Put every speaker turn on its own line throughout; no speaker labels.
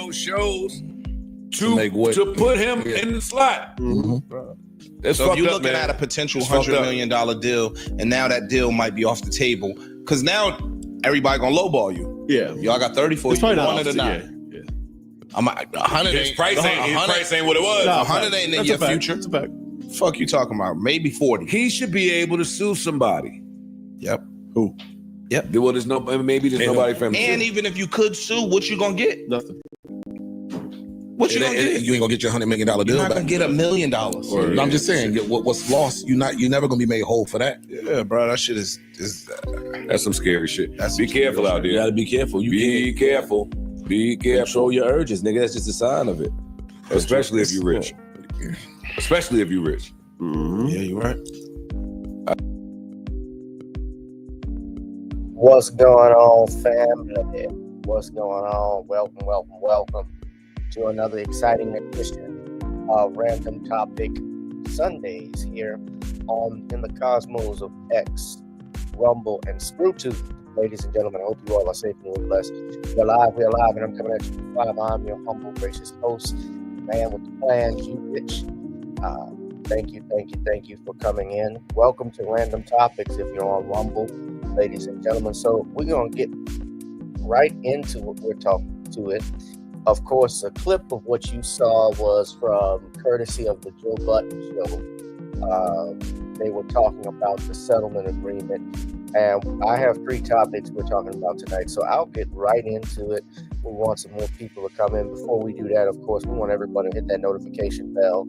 those shows to put him in the slot.
So if you're looking at a potential $100 million deal, and now that deal might be off the table, because now everybody gonna lowball you.
Yeah,
y'all got 30 for you. You want it or not?
Yeah.
I'm 100.
His price ain't what it was.
100 ain't in your future.
That's a fact.
Fuck you talking about? Maybe 40.
He should be able to sue somebody.
Yep.
Who?
Yep.
Well, there's nobody for him.
And even if you could sue, what you gonna get?
Nothing.
What you gonna get?
You ain't gonna get your $100 million deal
You're not
back.
gonna get $1 million.
No, I'm just saying, what's lost, you're never gonna be made whole for that.
Yeah, bro, that shit is
that's some scary shit.
That's
be careful out there.
You gotta be careful.
Be careful. Be careful.
Control your urges, nigga. That's just a sign of it.
Especially if you're rich. Especially if you're rich.
Yeah, you're right.
What's going on, family? What's going on? Welcome to another exciting edition of Random Topic Sundays here in the cosmos of X, Rumble, and Screwtooth. Ladies and gentlemen, I hope you all are safe and you're blessed. We're alive, and I'm coming at you from 5. I'm your humble, gracious host, man with the plans, you rich. Thank you for coming in. Welcome to Random Topics if you're on Rumble, ladies and gentlemen. So we're going to get right into what we're talking to it. Of course, a clip of what you saw was from courtesy of the Joe Budden show. They were talking about the settlement agreement, and I have 3 topics we're talking about tonight, so I'll get right into it. We want some more people to come in. Before we do that, of course, we want everybody to hit that notification bell.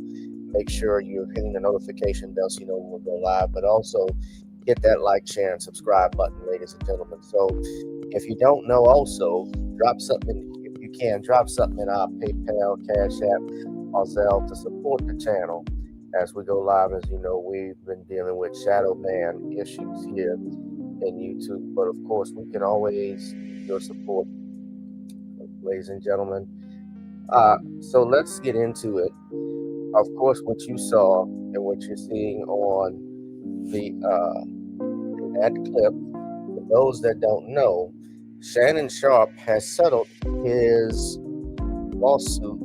Make sure you're hitting the notification bell so you know when we'll go live, but also hit that like, share, and subscribe button, ladies and gentlemen. So if you don't know, also drop something, if you can, drop something in our PayPal, Cash App, or Zelle to support the channel as we go live. As you know, we've been dealing with shadow ban issues here in YouTube, but of course, we can always use your support, ladies and gentlemen. So let's get into it. Of course, what you saw and what you're seeing on that clip, for those that don't know, Shannon Sharpe has settled his lawsuit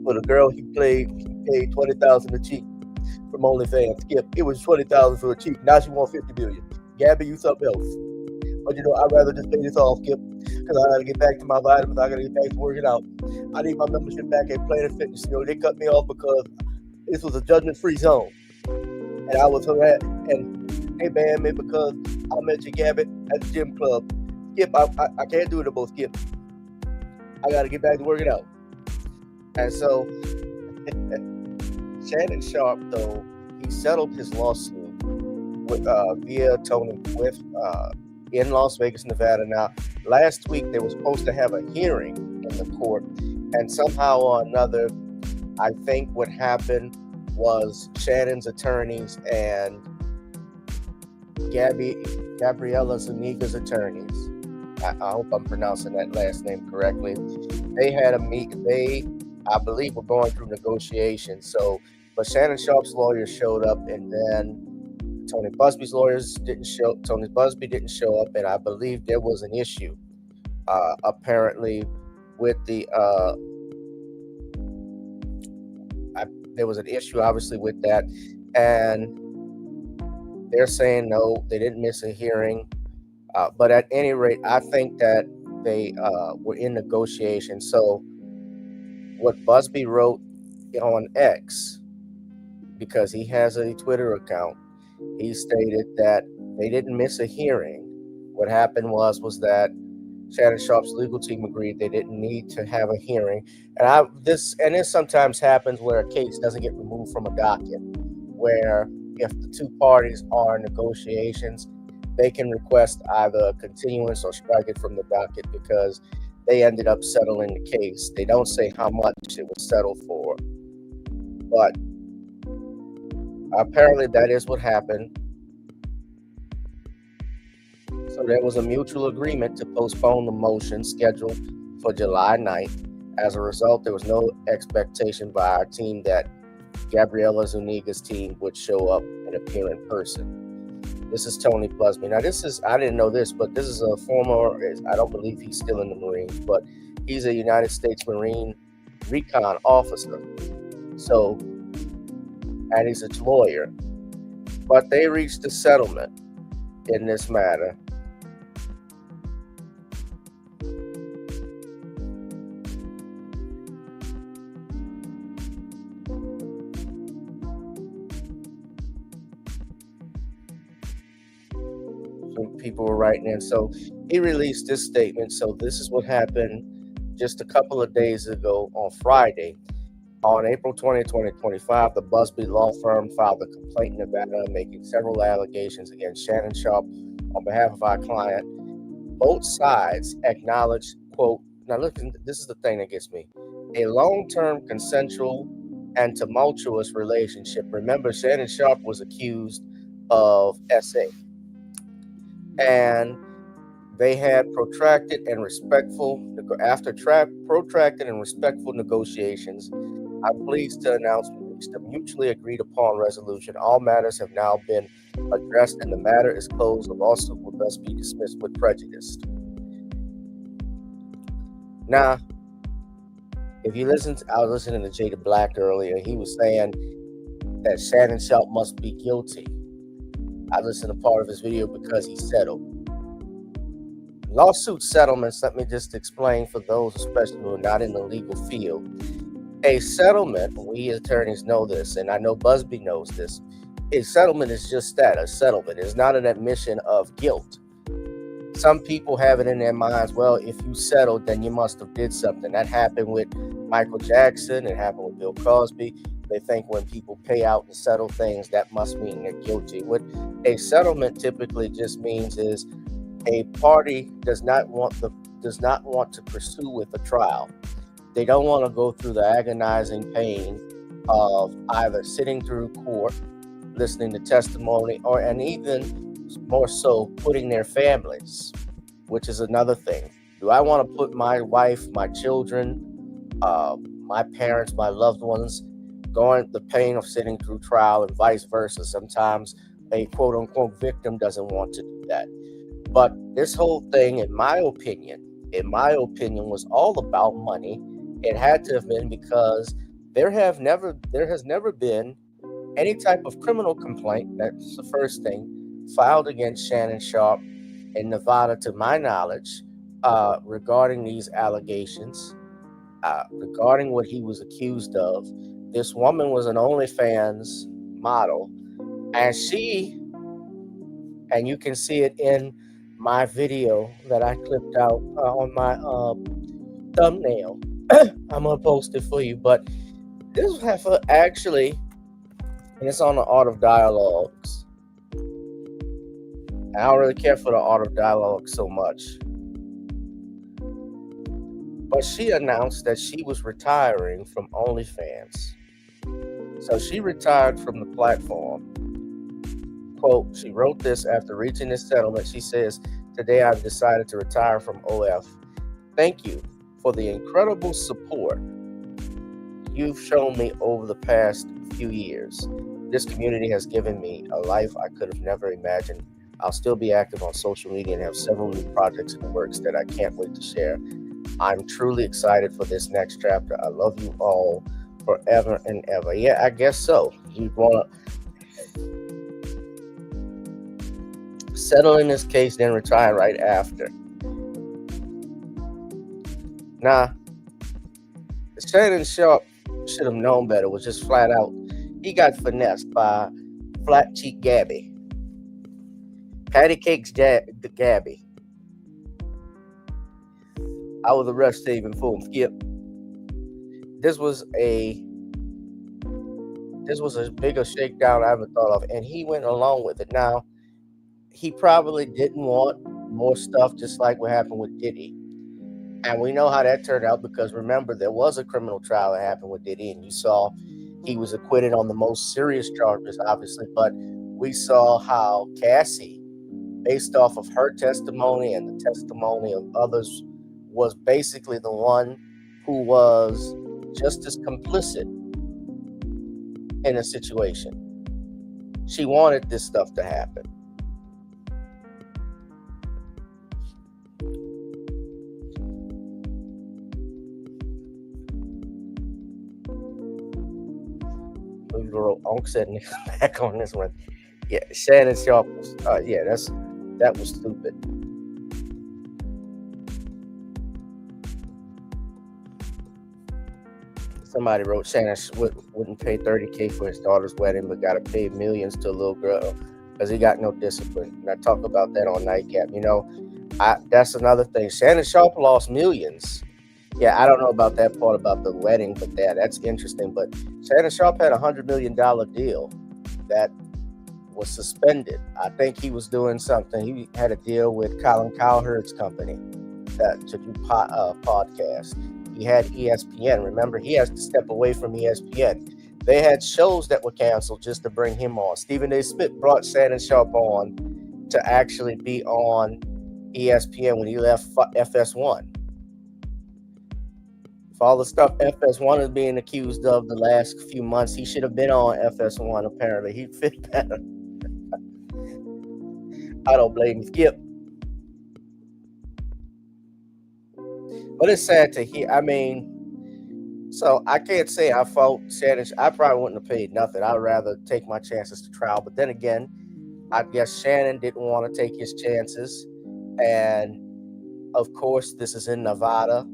for the girl he paid $20,000 a cheek from OnlyFans. Skip, it was $20,000 for a cheek. Now she wants $50 million. Gabby, you something else. But you know, I'd rather just pay this off, Skip, because I gotta get back to my vitamins. I gotta get back to working out. I need my membership back at Planet Fitness. You know, they cut me off because this was a judgment-free zone, and I was harassed. And they banned me because I met your Gabby at the gym club. Skip, I can't do it no more, Skip. I gotta get back to working out. And so, Shannon Sharpe, though, he settled his lawsuit with via Tony Swift in Las Vegas, Nevada. Now, last week they were supposed to have a hearing in the court, and somehow or another, I think what happened was Shannon's attorneys and Gabriella Zuniga's attorneys, I hope I'm pronouncing that last name correctly, they had a meeting. They, I believe, were going through negotiations. So, but Shannon Sharpe's lawyer showed up, and then Tony Busby's lawyers didn't show. Tony Busby didn't show up, and I believe there was an issue, apparently, with the. There was an issue, obviously, with that, and they're saying no, they didn't miss a hearing. But at any rate, I think that they were in negotiation. So, what Busby wrote on X, because he has a Twitter account, he stated that they didn't miss a hearing. What happened was that Shannon Sharpe's legal team agreed they didn't need to have a hearing. And this sometimes happens where a case doesn't get removed from a docket, where if the two parties are in negotiations, they can request either a continuance or strike it from the docket because they ended up settling the case. They don't say how much it was settled for, but apparently that is what happened. So there was a mutual agreement to postpone the motion scheduled for July 9th. As a result, there was no expectation by our team that Gabriella Zuniga's team would show up and appear in person. This is Tony Busby. Now, I didn't know this, but this is a former, I don't believe he's still in the Marines, but He's a United States Marine recon officer. So, and he's a lawyer. But they reached a settlement in this matter. Some people were writing in. So he released this statement. So this is what happened just a couple of days ago on Friday. On April 20, 2025, the Busby law firm filed a complaint in Nevada making several allegations against Shannon Sharp on behalf of our client. Both sides acknowledged, quote, now look, this is the thing that gets me, a long-term consensual and tumultuous relationship. Remember, Shannon Sharp was accused of SA. And they had protracted and respectful negotiations. I'm pleased to announce we reached a mutually agreed upon resolution. All matters have now been addressed and the matter is closed. The lawsuit will thus be dismissed with prejudice. Now, if you listen, I was listening to Jada Black earlier. He was saying that Shannon Sharp must be guilty. I listened to part of his video because he settled. Lawsuit settlements, let me just explain for those especially who are not in the legal field. A settlement, we attorneys know this, and I know Busby knows this, a settlement is just that, a settlement. It's not an admission of guilt. Some people have it in their minds, well, if you settled, then you must have did something. That happened with Michael Jackson, it happened with Bill Cosby. They think when people pay out and settle things, that must mean they're guilty. What a settlement typically just means is a party does not want to pursue with a trial. They don't want to go through the agonizing pain of either sitting through court, listening to testimony, and even more so putting their families, which is another thing. Do I want to put my wife, my children, my parents, my loved ones, going the pain of sitting through trial and vice versa? Sometimes a quote unquote victim doesn't want to do that. But this whole thing, in my opinion, was all about money. It had to have been because there has never been any type of criminal complaint, that's the first thing, filed against Shannon Sharp in Nevada, to my knowledge, regarding these allegations, regarding what he was accused of. This woman was an OnlyFans model, and you can see it in my video that I clipped out on my thumbnail. I'm gonna post it for you, but this heifer actually, and it's on the Art of Dialogues. I don't really care for the Art of Dialogue so much, but she announced that she was retiring from OnlyFans. So she retired from the platform. Quote, she wrote this after reaching this settlement. She says, today I've decided to retire from OF. Thank you for the incredible support you've shown me over the past few years. This community has given me a life I could have never imagined. I'll still be active on social media and have several new projects in the works that I can't wait to share. I'm truly excited for this next chapter. I love you all forever and ever. Yeah, I guess so. You want to settle in this case, then retire right after. Now, Shannon Sharp should have known better. Was just flat out, he got finessed by Flat Cheek Gabby, Patty Cakes Gabby. I was arrested even for him. Skip. This was a bigger shakedown I ever thought of, and he went along with it. Now, he probably didn't want more stuff, just like what happened with Diddy. And we know how that turned out because, remember, there was a criminal trial that happened with Diddy, and you saw he was acquitted on the most serious charges, obviously. But we saw how Cassie, based off of her testimony and the testimony of others, was basically the one who was just as complicit in a situation. She wanted this stuff to happen. Smoke said back on this one. Yeah, Shannon Sharp was. That was stupid. Somebody wrote Shannon wouldn't pay $30,000 for his daughter's wedding, but got to pay millions to a little girl because he got no discipline. And I talk about that on Nightcap. That's another thing. Shannon Sharp lost millions. Yeah, I don't know about that part about the wedding, but that's interesting. But Shannon Sharp had $100 million deal that was suspended. I think he was doing something. He had a deal with Colin Cowherd's company to do podcasts. He had ESPN. Remember, he has to step away from ESPN. They had shows that were canceled just to bring him on. Stephen A. Smith brought Shannon Sharp on to actually be on ESPN when he left FS1. For all the stuff FS1 is being accused of the last few months, he should have been on FS1, apparently. He fit better. I don't blame Skip. But it's sad to hear. I mean, so I can't say I fault Shannon. I probably wouldn't have paid nothing. I'd rather take my chances to trial. But then again, I guess Shannon didn't want to take his chances. And, of course, this is in Nevada.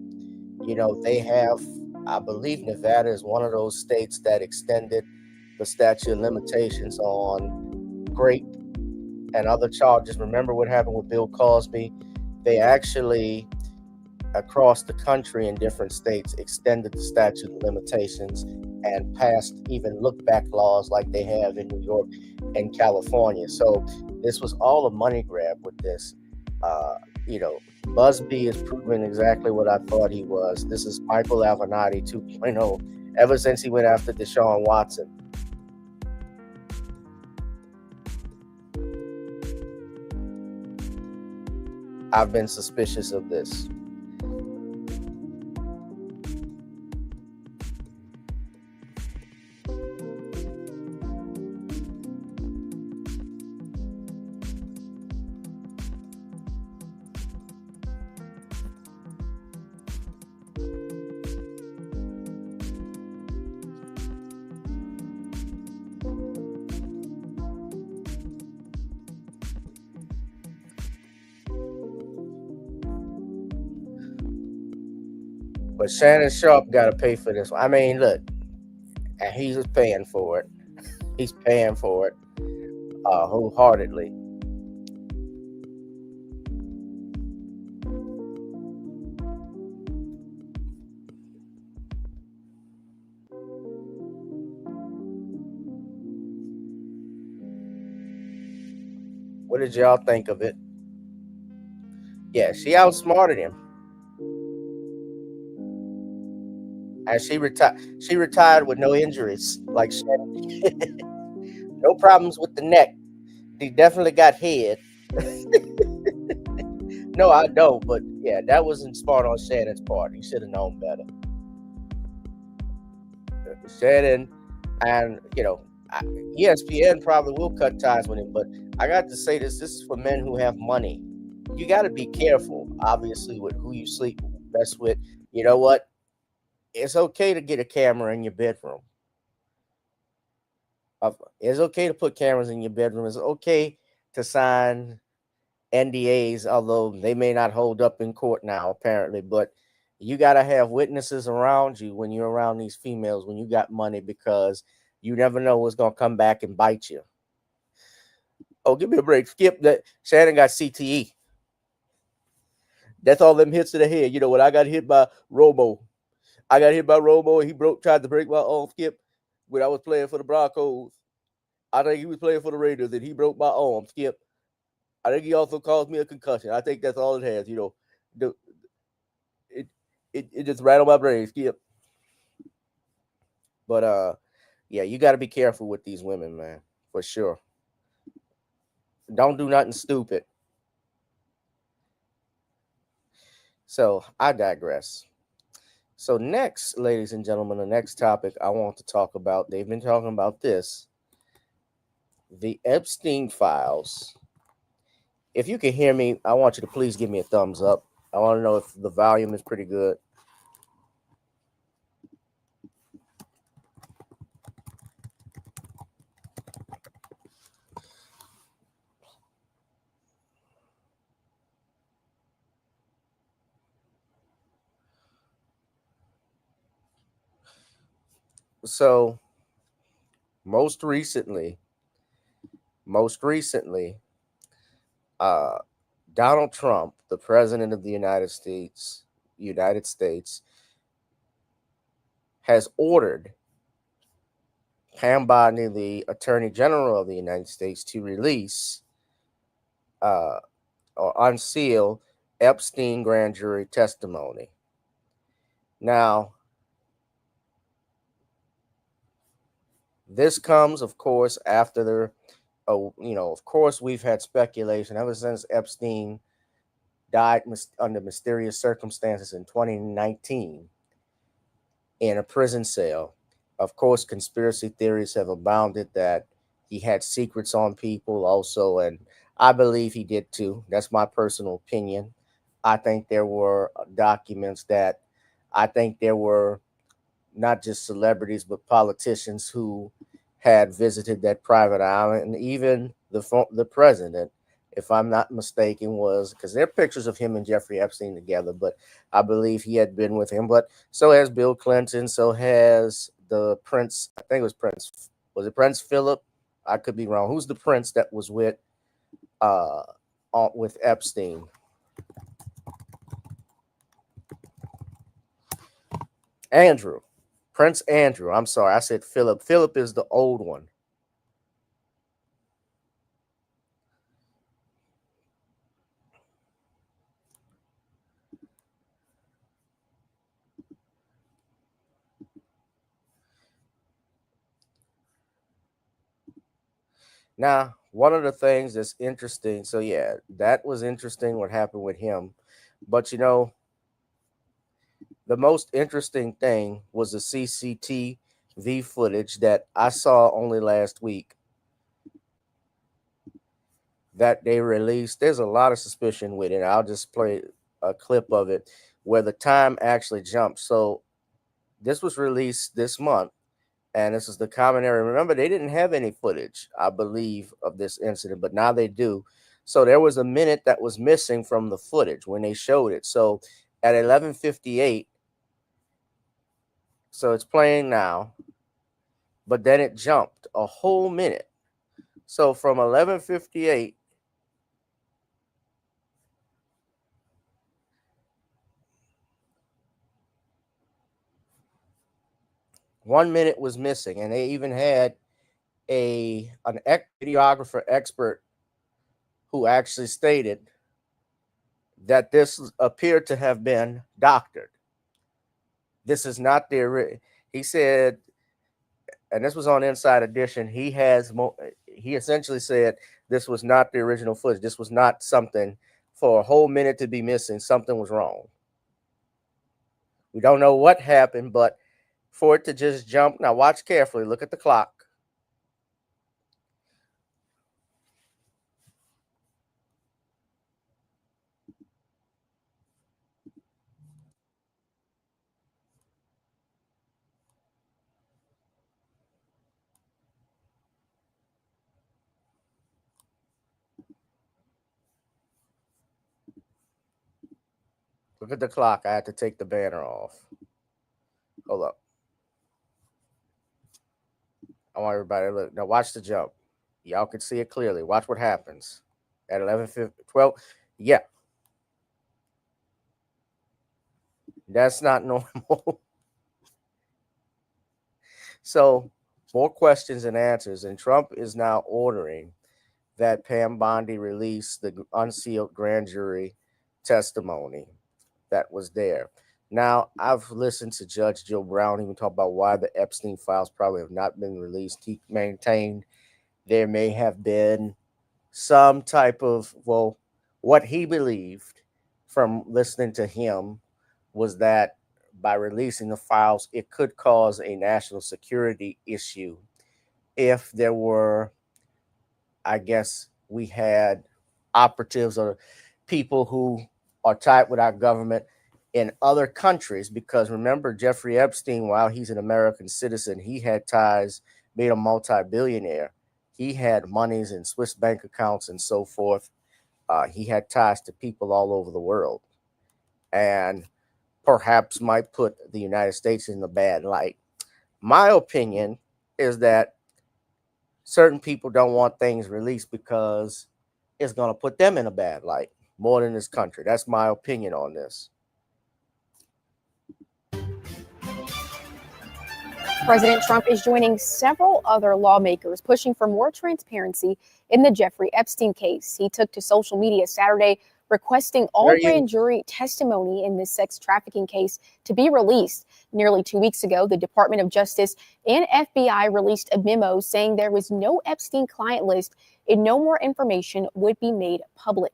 They have, I believe Nevada is one of those states that extended the statute of limitations on rape and other charges. Remember what happened with Bill Cosby? They actually, across the country in different states, extended the statute of limitations and passed even look-back laws like they have in New York and California. So this was all a money grab with this. Busby is proving exactly what I thought he was. This is Michael Avenatti 2.0 ever since he went after Deshaun Watson. I've been suspicious of this. But Shannon Sharp got to pay for this. I mean, look, and he's paying for it. He's paying for it wholeheartedly. What did y'all think of it? Yeah, she outsmarted him. And she retired with no injuries, like Shannon. No problems with the neck. He definitely got head. No, I don't. But yeah, that wasn't smart on Shannon's part. He should have known better. Shannon, and ESPN probably will cut ties with him. But I got to say this is for men who have money. You got to be careful, obviously, with who you sleep best with. You know what? It's okay to get a camera in your bedroom. It's okay to put cameras in your bedroom. It's okay to sign NDAs, although they may not hold up in court now, apparently. But you got to have witnesses around you when you're around these females, when you got money, because you never know what's going to come back and bite you. Oh, give me a break. Skip that. Shannon got CTE. That's all them hits to the head. When I got hit by Romo. I got hit by Romo, and he tried to break my arm, Skip, when I was playing for the Broncos. I think he was playing for the Raiders, and he broke my arm, Skip. I think he also caused me a concussion. I think that's all it has, It just rattled my brain, Skip. But yeah, you got to be careful with these women, man, for sure. Don't do nothing stupid. So I digress. So next, ladies and gentlemen, the next topic I want to talk about, they've been talking about this, the Epstein files. If you can hear me, I want you to please give me a thumbs up. I want to know if the volume is pretty good. So most recently, Donald Trump, the president of the United States, has ordered Pam Bondi, the Attorney General of the United States, to release or unseal Epstein grand jury testimony. Now, this comes, of course, after of course, we've had speculation ever since Epstein died under mysterious circumstances in 2019 in a prison cell. Of course, conspiracy theories have abounded that he had secrets on people also, and I believe he did too. That's my personal opinion. I think there were documents that I think there were not just celebrities but politicians who had visited that private island, and even the president, if I'm not mistaken, was, because there are pictures of him and Jeffrey Epstein together, but I believe he had been with him. But so has Bill Clinton, so has the Prince. I think it was Prince. Was it Prince Philip? I could be wrong. Who's the prince that was with Epstein? Andrew. Prince Andrew. I'm sorry, I said Philip. Philip is the old one. Now, one of the things that's interesting, so yeah, that was interesting what happened with him. But the most interesting thing was the CCTV footage that I saw only last week that they released. There's a lot of suspicion with it. I'll just play a clip of it where the time actually jumped. So this was released this month, and this is the common area. Remember, they didn't have any footage, I believe, of this incident, but now they do. So there was a minute that was missing from the footage when they showed it. So at 11:58, so it's playing now, but then it jumped a whole minute. So from 11:58, one minute was missing, and they even had an videographer expert who actually stated that this appeared to have been doctored. This is not he said, and this was on Inside Edition. He essentially said this was not the original footage. This was not something for a whole minute to be missing. Something was wrong. We don't know what happened, but for it to just jump. Now watch carefully. Look at the clock. Look at the clock. I had to take the banner off. Hold up. I want everybody to look. Now watch the jump. Y'all can see it clearly. Watch what happens at 11:12. Yeah. That's not normal. So more questions and answers. And Trump is now ordering that Pam Bondi release the unsealed grand jury testimony that was there. Now, I've listened to Judge Joe Brown even talk about why the Epstein files probably have not been released. He maintained there may have been some type of, what he believed from listening to him was that by releasing the files, it could cause a national security issue if there were, I guess, we had operatives or people who are tied with our government in other countries. Because remember, Jeffrey Epstein, while he's an American citizen, he had ties, made a multi-billionaire. He had monies in Swiss bank accounts and so forth. He had ties to people all over the world, and perhaps might put the United States in a bad light. My opinion is that certain people don't want things released because it's going to put them in a bad light more than this country. That's my opinion on this.
President Trump is joining several other lawmakers pushing for more transparency in the Jeffrey Epstein case. He took to social media Saturday requesting all grand jury testimony in this sex trafficking case to be released. Nearly 2 weeks ago, the Department of Justice and FBI released a memo saying there was no Epstein client list and no more information would be made public.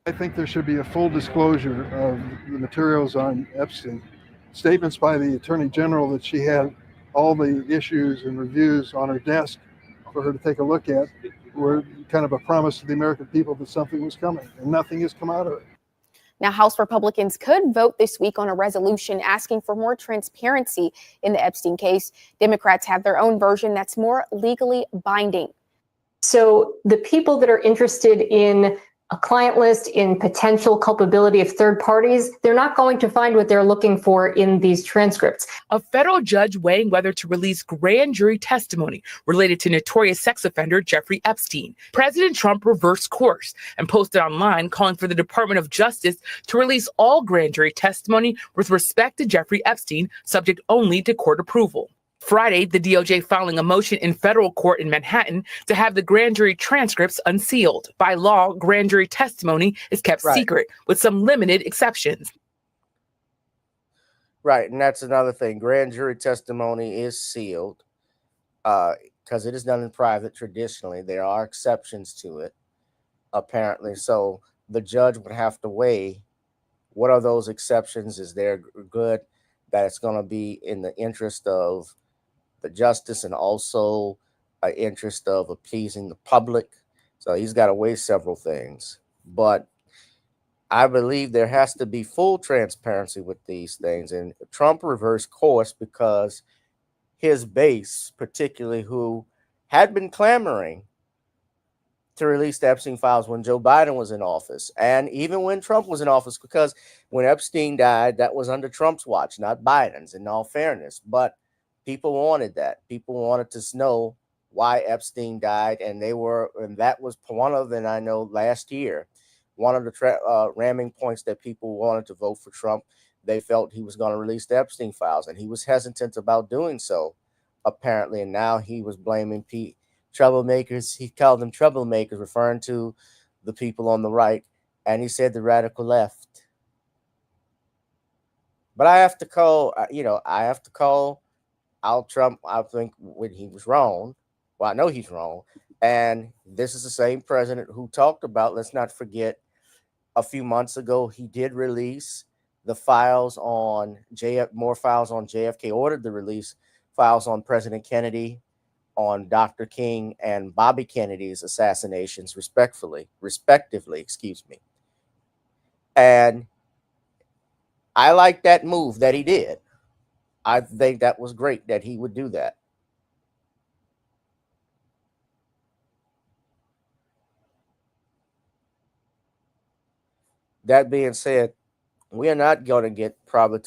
I think there should be a full disclosure of the materials on Epstein. Statements by the Attorney General that she had all the issues and reviews on her desk for her to take a look at were kind of a promise to the American people that something was coming, and nothing has come out of it.
Now, House Republicans could vote this week on a resolution asking for more transparency in the Epstein case. Democrats have their own version that's more legally binding.
So the people that are interested in a client list, in potential culpability of third parties, they're not going to find what they're looking for in these transcripts.
A federal judge weighing whether to release grand jury testimony related to notorious sex offender Jeffrey Epstein. President Trump reversed course and posted online calling for the Department of Justice to release all grand jury testimony with respect to Jeffrey Epstein, subject only to court approval. Friday, the DOJ filing a motion in federal court in Manhattan to have the grand jury transcripts unsealed. By law, grand jury testimony is kept secret with some limited exceptions.
Right, and that's another thing. Grand jury testimony is sealed because it is done in private traditionally. There are exceptions to it, apparently. So the judge would have to weigh what are those exceptions. Is there good that it's going to be in the interest of the justice and also an interest of appeasing the public. So he's got to weigh several things. But I believe there has to be full transparency with these things. And Trump reversed course because his base, particularly who had been clamoring to release the Epstein files when Joe Biden was in office, and even when Trump was in office, because when Epstein died, that was under Trump's watch, not Biden's, in all fairness. But people wanted that. People wanted to know why Epstein died, and that was one of them. I know last year, one of the ramming points that people wanted to vote for Trump, they felt he was going to release the Epstein files, and he was hesitant about doing so, apparently. And now he was blaming troublemakers. He called them troublemakers, referring to the people on the right, and he said the radical left. But I have to call out Trump. I think when he was wrong. Well, I know he's wrong. And this is the same president who talked about, let's not forget, a few months ago, he did release the files on more files on JFK, ordered the release files on President Kennedy, on Dr. King and Bobby Kennedy's assassinations, respectively, And I like that move that he did. I think that was great that he would do that. That being said, we are not going to get probably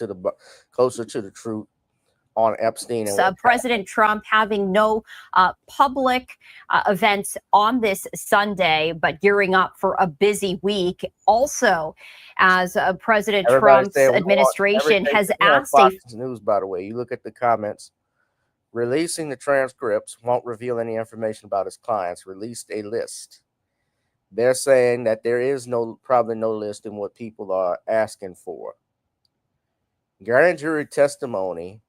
closer to the truth on Epstein. And
President Trump having no public events on this Sunday, but gearing up for a busy week. Also, as President Trump's administration has asked
Fox News, by the way, you look at the comments, releasing the transcripts won't reveal any information about his clients. Released a list. They're saying that there is probably no list in what people are asking for. Grand jury testimony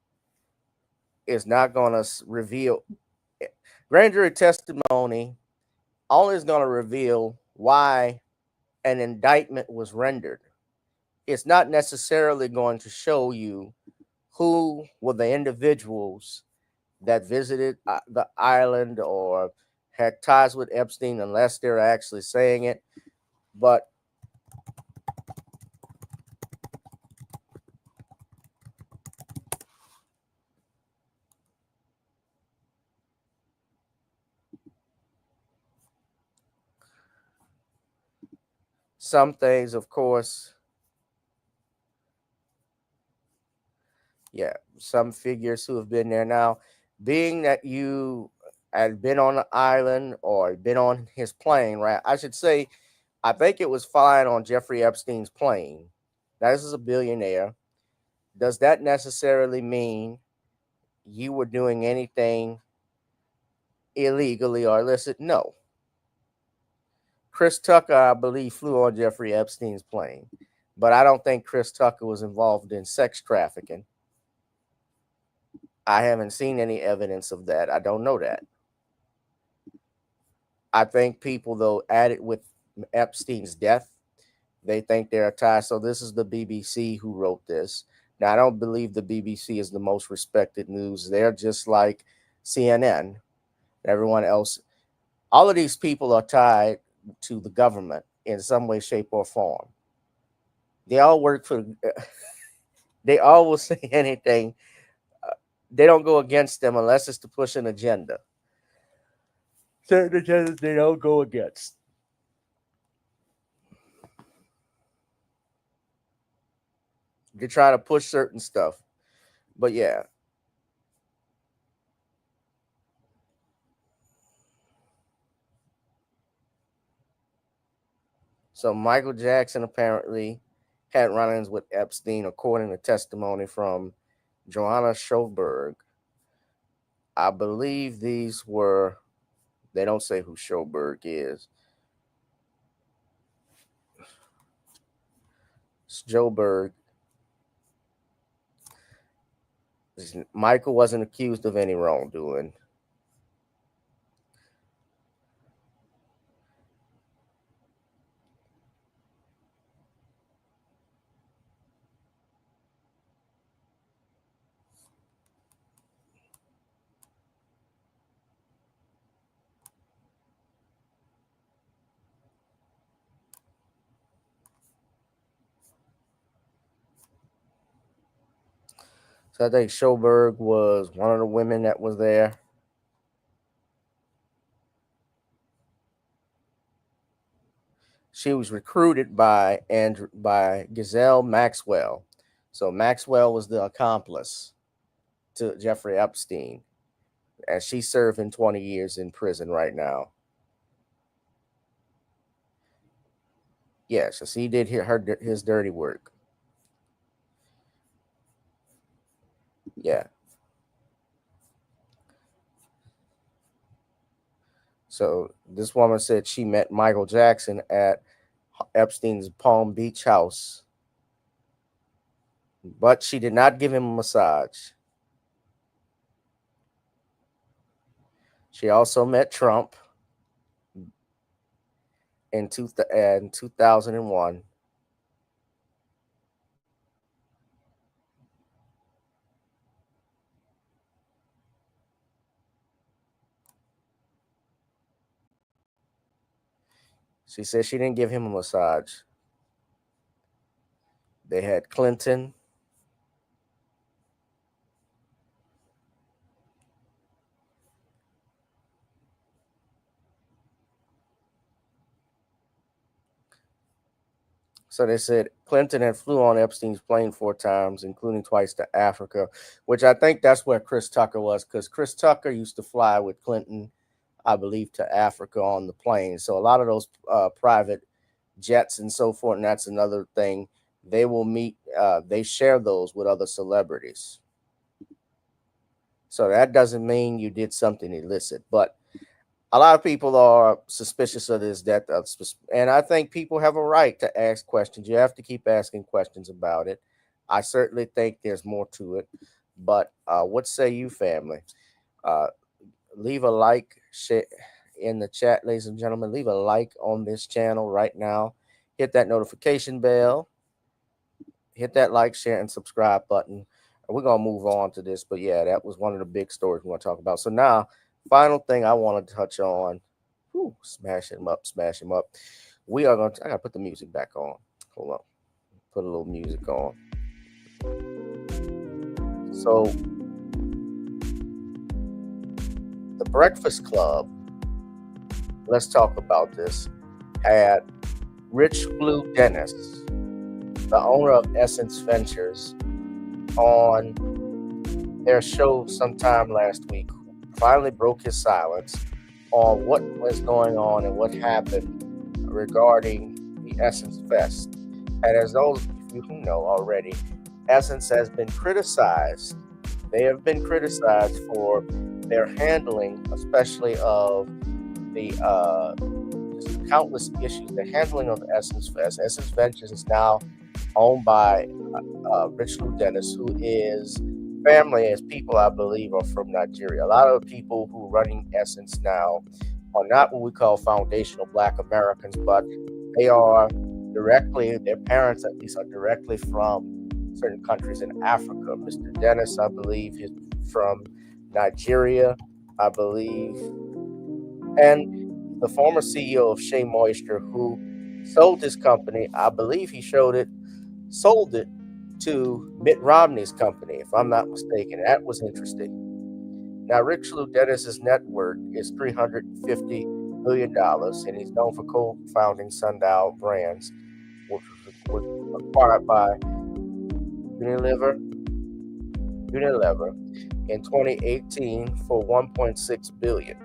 is not going to reveal. Grand jury testimony only is going to reveal why an indictment was rendered. It's not necessarily going to show you who were the individuals that visited the island or had ties with Epstein, unless they're actually saying it. But some things, of course, some figures who have been there. Now, being that you had been on the island or been on his plane, right? I should say, I think it was flying on Jeffrey Epstein's plane. Now, this is a billionaire. Does that necessarily mean you were doing anything illegally or illicit? No. Chris Tucker, I believe, flew on Jeffrey Epstein's plane, but I don't think Chris Tucker was involved in sex trafficking. I haven't seen any evidence of that. I don't know that. I think people, though, added with Epstein's death, they think they're tied. So this is the BBC who wrote this. Now, I don't believe the BBC is the most respected news. They're just like CNN, everyone else. All of these people are tied to the government in some way, shape, or form. They all work for, they all will say anything. They don't go against them unless it's to push an agenda. Certain agendas they don't go against. They try to push certain stuff. But yeah. So Michael Jackson apparently had run-ins with Epstein, according to testimony from Joanna Schoberg. I believe these were, they don't say who Schoberg is. Schoberg. Michael wasn't accused of any wrongdoing. So I think Schoberg was one of the women that was there. She was recruited by Ghislaine Maxwell. So Maxwell was the accomplice to Jeffrey Epstein. And she's serving 20 years in prison right now. Yeah, so he did his dirty work. Yeah. So this woman said she met Michael Jackson at Epstein's Palm Beach house, but she did not give him a massage. She also met Trump in 2001. She said she didn't give him a massage. They had Clinton. So they said Clinton had flew on Epstein's plane 4 times, including twice to Africa, which I think that's where Chris Tucker was, because Chris Tucker used to fly with Clinton, I believe, to Africa on the plane. So a lot of those private jets and so forth, and that's another thing. They will meet, they share those with other celebrities. So that doesn't mean you did something illicit, but a lot of people are suspicious of this death, and I think people have a right to ask questions. You have to keep asking questions about it. I certainly think there's more to it, but what say you, family? Leave a like, share in the chat, ladies and gentlemen. Leave a like on this channel right now. Hit that notification bell. Hit that like, share, and subscribe button. We're going to move on to this, but yeah, that was one of the big stories we want to talk about. So now, final thing I want to touch on. Whew, smash him up, smash him up. We are going to, I got to put the music back on. Hold on. Put a little music on. So, the Breakfast Club, let's talk about this, had Rich Blue Dennis, the owner of Essence Ventures, on their show sometime last week, finally broke his silence on what was going on and what happened regarding the Essence Fest. And as those of you who know already, Essence has been criticized. They have been criticized for their handling, especially of the countless issues. The handling of Essence Fest. Essence Ventures is now owned by Rich Lou Dennis, who is family, as people I believe are from Nigeria. A lot of the people who are running Essence now are not what we call foundational Black Americans, but they are directly, their parents at least are directly from certain countries in Africa. Mr. Dennis, I believe, is from Nigeria, I believe. And the former CEO of Shea Moisture, who sold his company, I believe he sold it to Mitt Romney's company, if I'm not mistaken. That was interesting. Now, Rich Lou Dennis's net worth is $350 million, and he's known for co-founding Sundial Brands, which was acquired by Unilever in 2018 for $1.6 billion.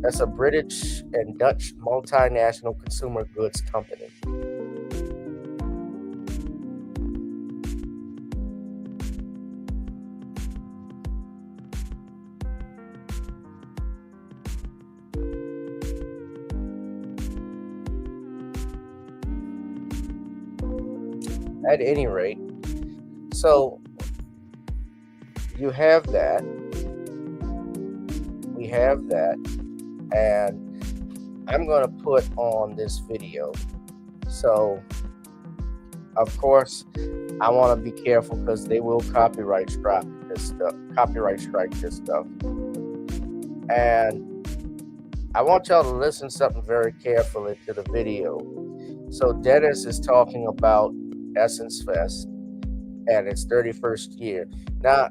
That's a British and Dutch multinational consumer goods company. At any rate, so you have that. We have that. And I'm going to put on this video. So, of course, I want to be careful because they will copyright strike this stuff. And I want y'all to listen something very carefully to the video. So Dennis is talking about Essence Fest and its 31st year. Now,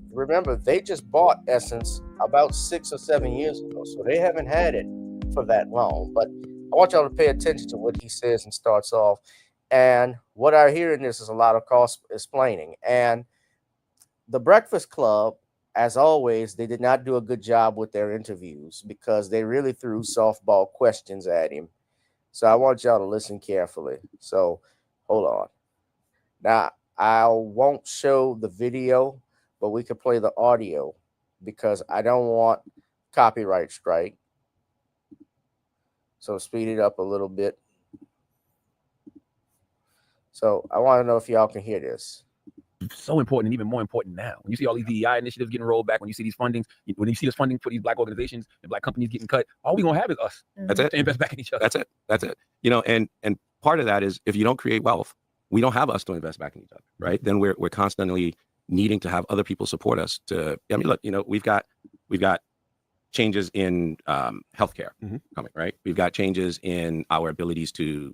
remember, they just bought Essence about 6 or 7 years ago, so they haven't had it for that long. But I want y'all to pay attention to what he says and starts off. And what I hear in this is a lot of cost explaining. And the Breakfast Club, as always, they did not do a good job with their interviews because they really threw softball questions at him. So I want y'all to listen carefully. So hold on. Now, I won't show the video, but we could play the audio because I don't want copyright strike. So speed it up a little bit. So I want to know if y'all can hear this.
So important, and even more important now. When you see all these DEI initiatives getting rolled back, when you see these fundings, when you see this funding for these Black organizations and Black companies getting cut, all we're gonna have is us.
That's it.
To invest back in each other.
That's it. You know, and part of that is if you don't create wealth, we don't have us to invest back in each other, right? Then we're constantly needing to have other people support us to. I mean, look, you know, we've got changes in healthcare coming, right? We've got changes in our abilities to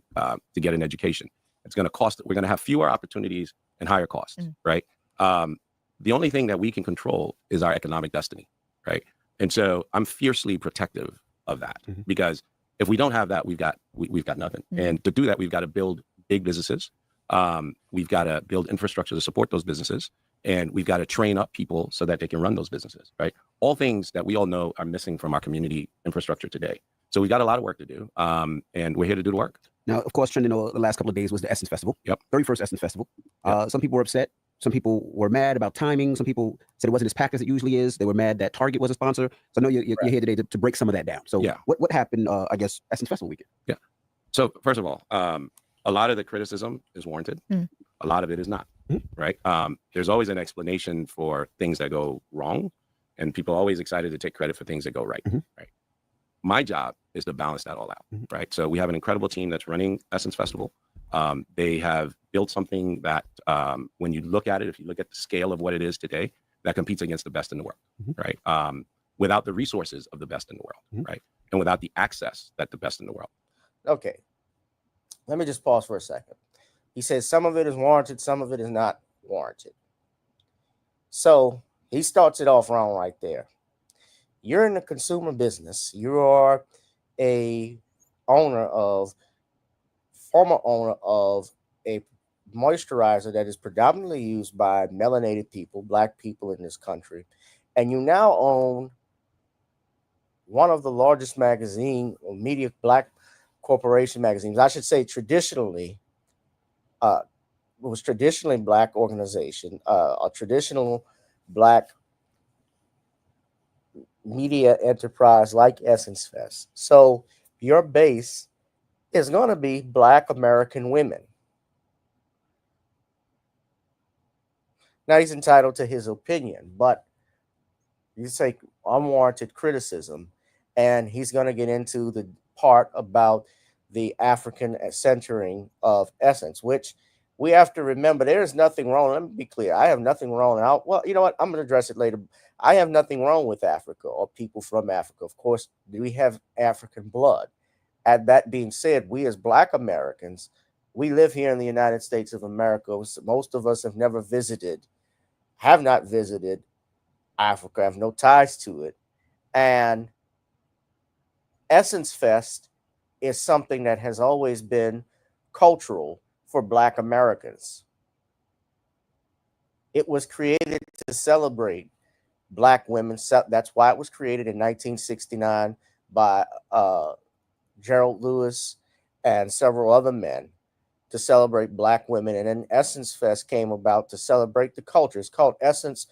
get an education. It's going to cost. We're going to have fewer opportunities and higher costs, right? The only thing that we can control is our economic destiny, right? And so I'm fiercely protective of that because if we don't have that, we've got nothing. And to do that, we've got to build big businesses. We've got to build infrastructure to support those businesses, and we've got to train up people so that they can run those businesses, right? All things that we all know are missing from our community infrastructure today. So we've got a lot of work to do, and we're here to do the work.
Now, of course, trending the last couple of days was the Essence Festival.
Yep.
31st Essence Festival. Some people were upset. Some people were mad about timing. Some people said it wasn't as packed as it usually is. They were mad that Target was a sponsor. So I know you're here today to break some of that down. So what happened, I guess, Essence Festival weekend?
Yeah. So first of all, a lot of the criticism is warranted. A lot of it is not, right? There's always an explanation for things that go wrong, and people are always excited to take credit for things that go right, right? My job is to balance that all out, right? So we have an incredible team that's running Essence Festival. They have built something that when you look at it, if you look at the scale of what it is today, that competes against the best in the world, right? Without the resources of the best in the world, right? And without the access that the best in the world.
Okay. Let me just pause for a second. He says some of it is warranted, some of it is not warranted. So he starts it off wrong right there. You're in the consumer business. You are a former owner of a moisturizer that is predominantly used by melanated people, black people in this country, and you now own one of the largest magazine or media black corporation magazines. I should say traditionally, it was traditionally black organization, a traditional black media enterprise like Essence Fest. So your base is going to be black American women. Now he's entitled to his opinion, but you take unwarranted criticism, and he's going to get into the part about the African centering of Essence, which we have to remember there is nothing wrong. Let me be clear. I have nothing wrong. Well, you know what? I'm going to address it later. I have nothing wrong with Africa or people from Africa. Of course, we have African blood. And that being said, we as Black Americans, we live here in the United States of America. Most of us have not visited Africa, have no ties to it. And Essence Fest is something that has always been cultural for Black Americans. It was created to celebrate Black women. That's why it was created in 1969 by Gerald Lewis and several other men to celebrate Black women. And then Essence Fest came about to celebrate the culture. It's called Essence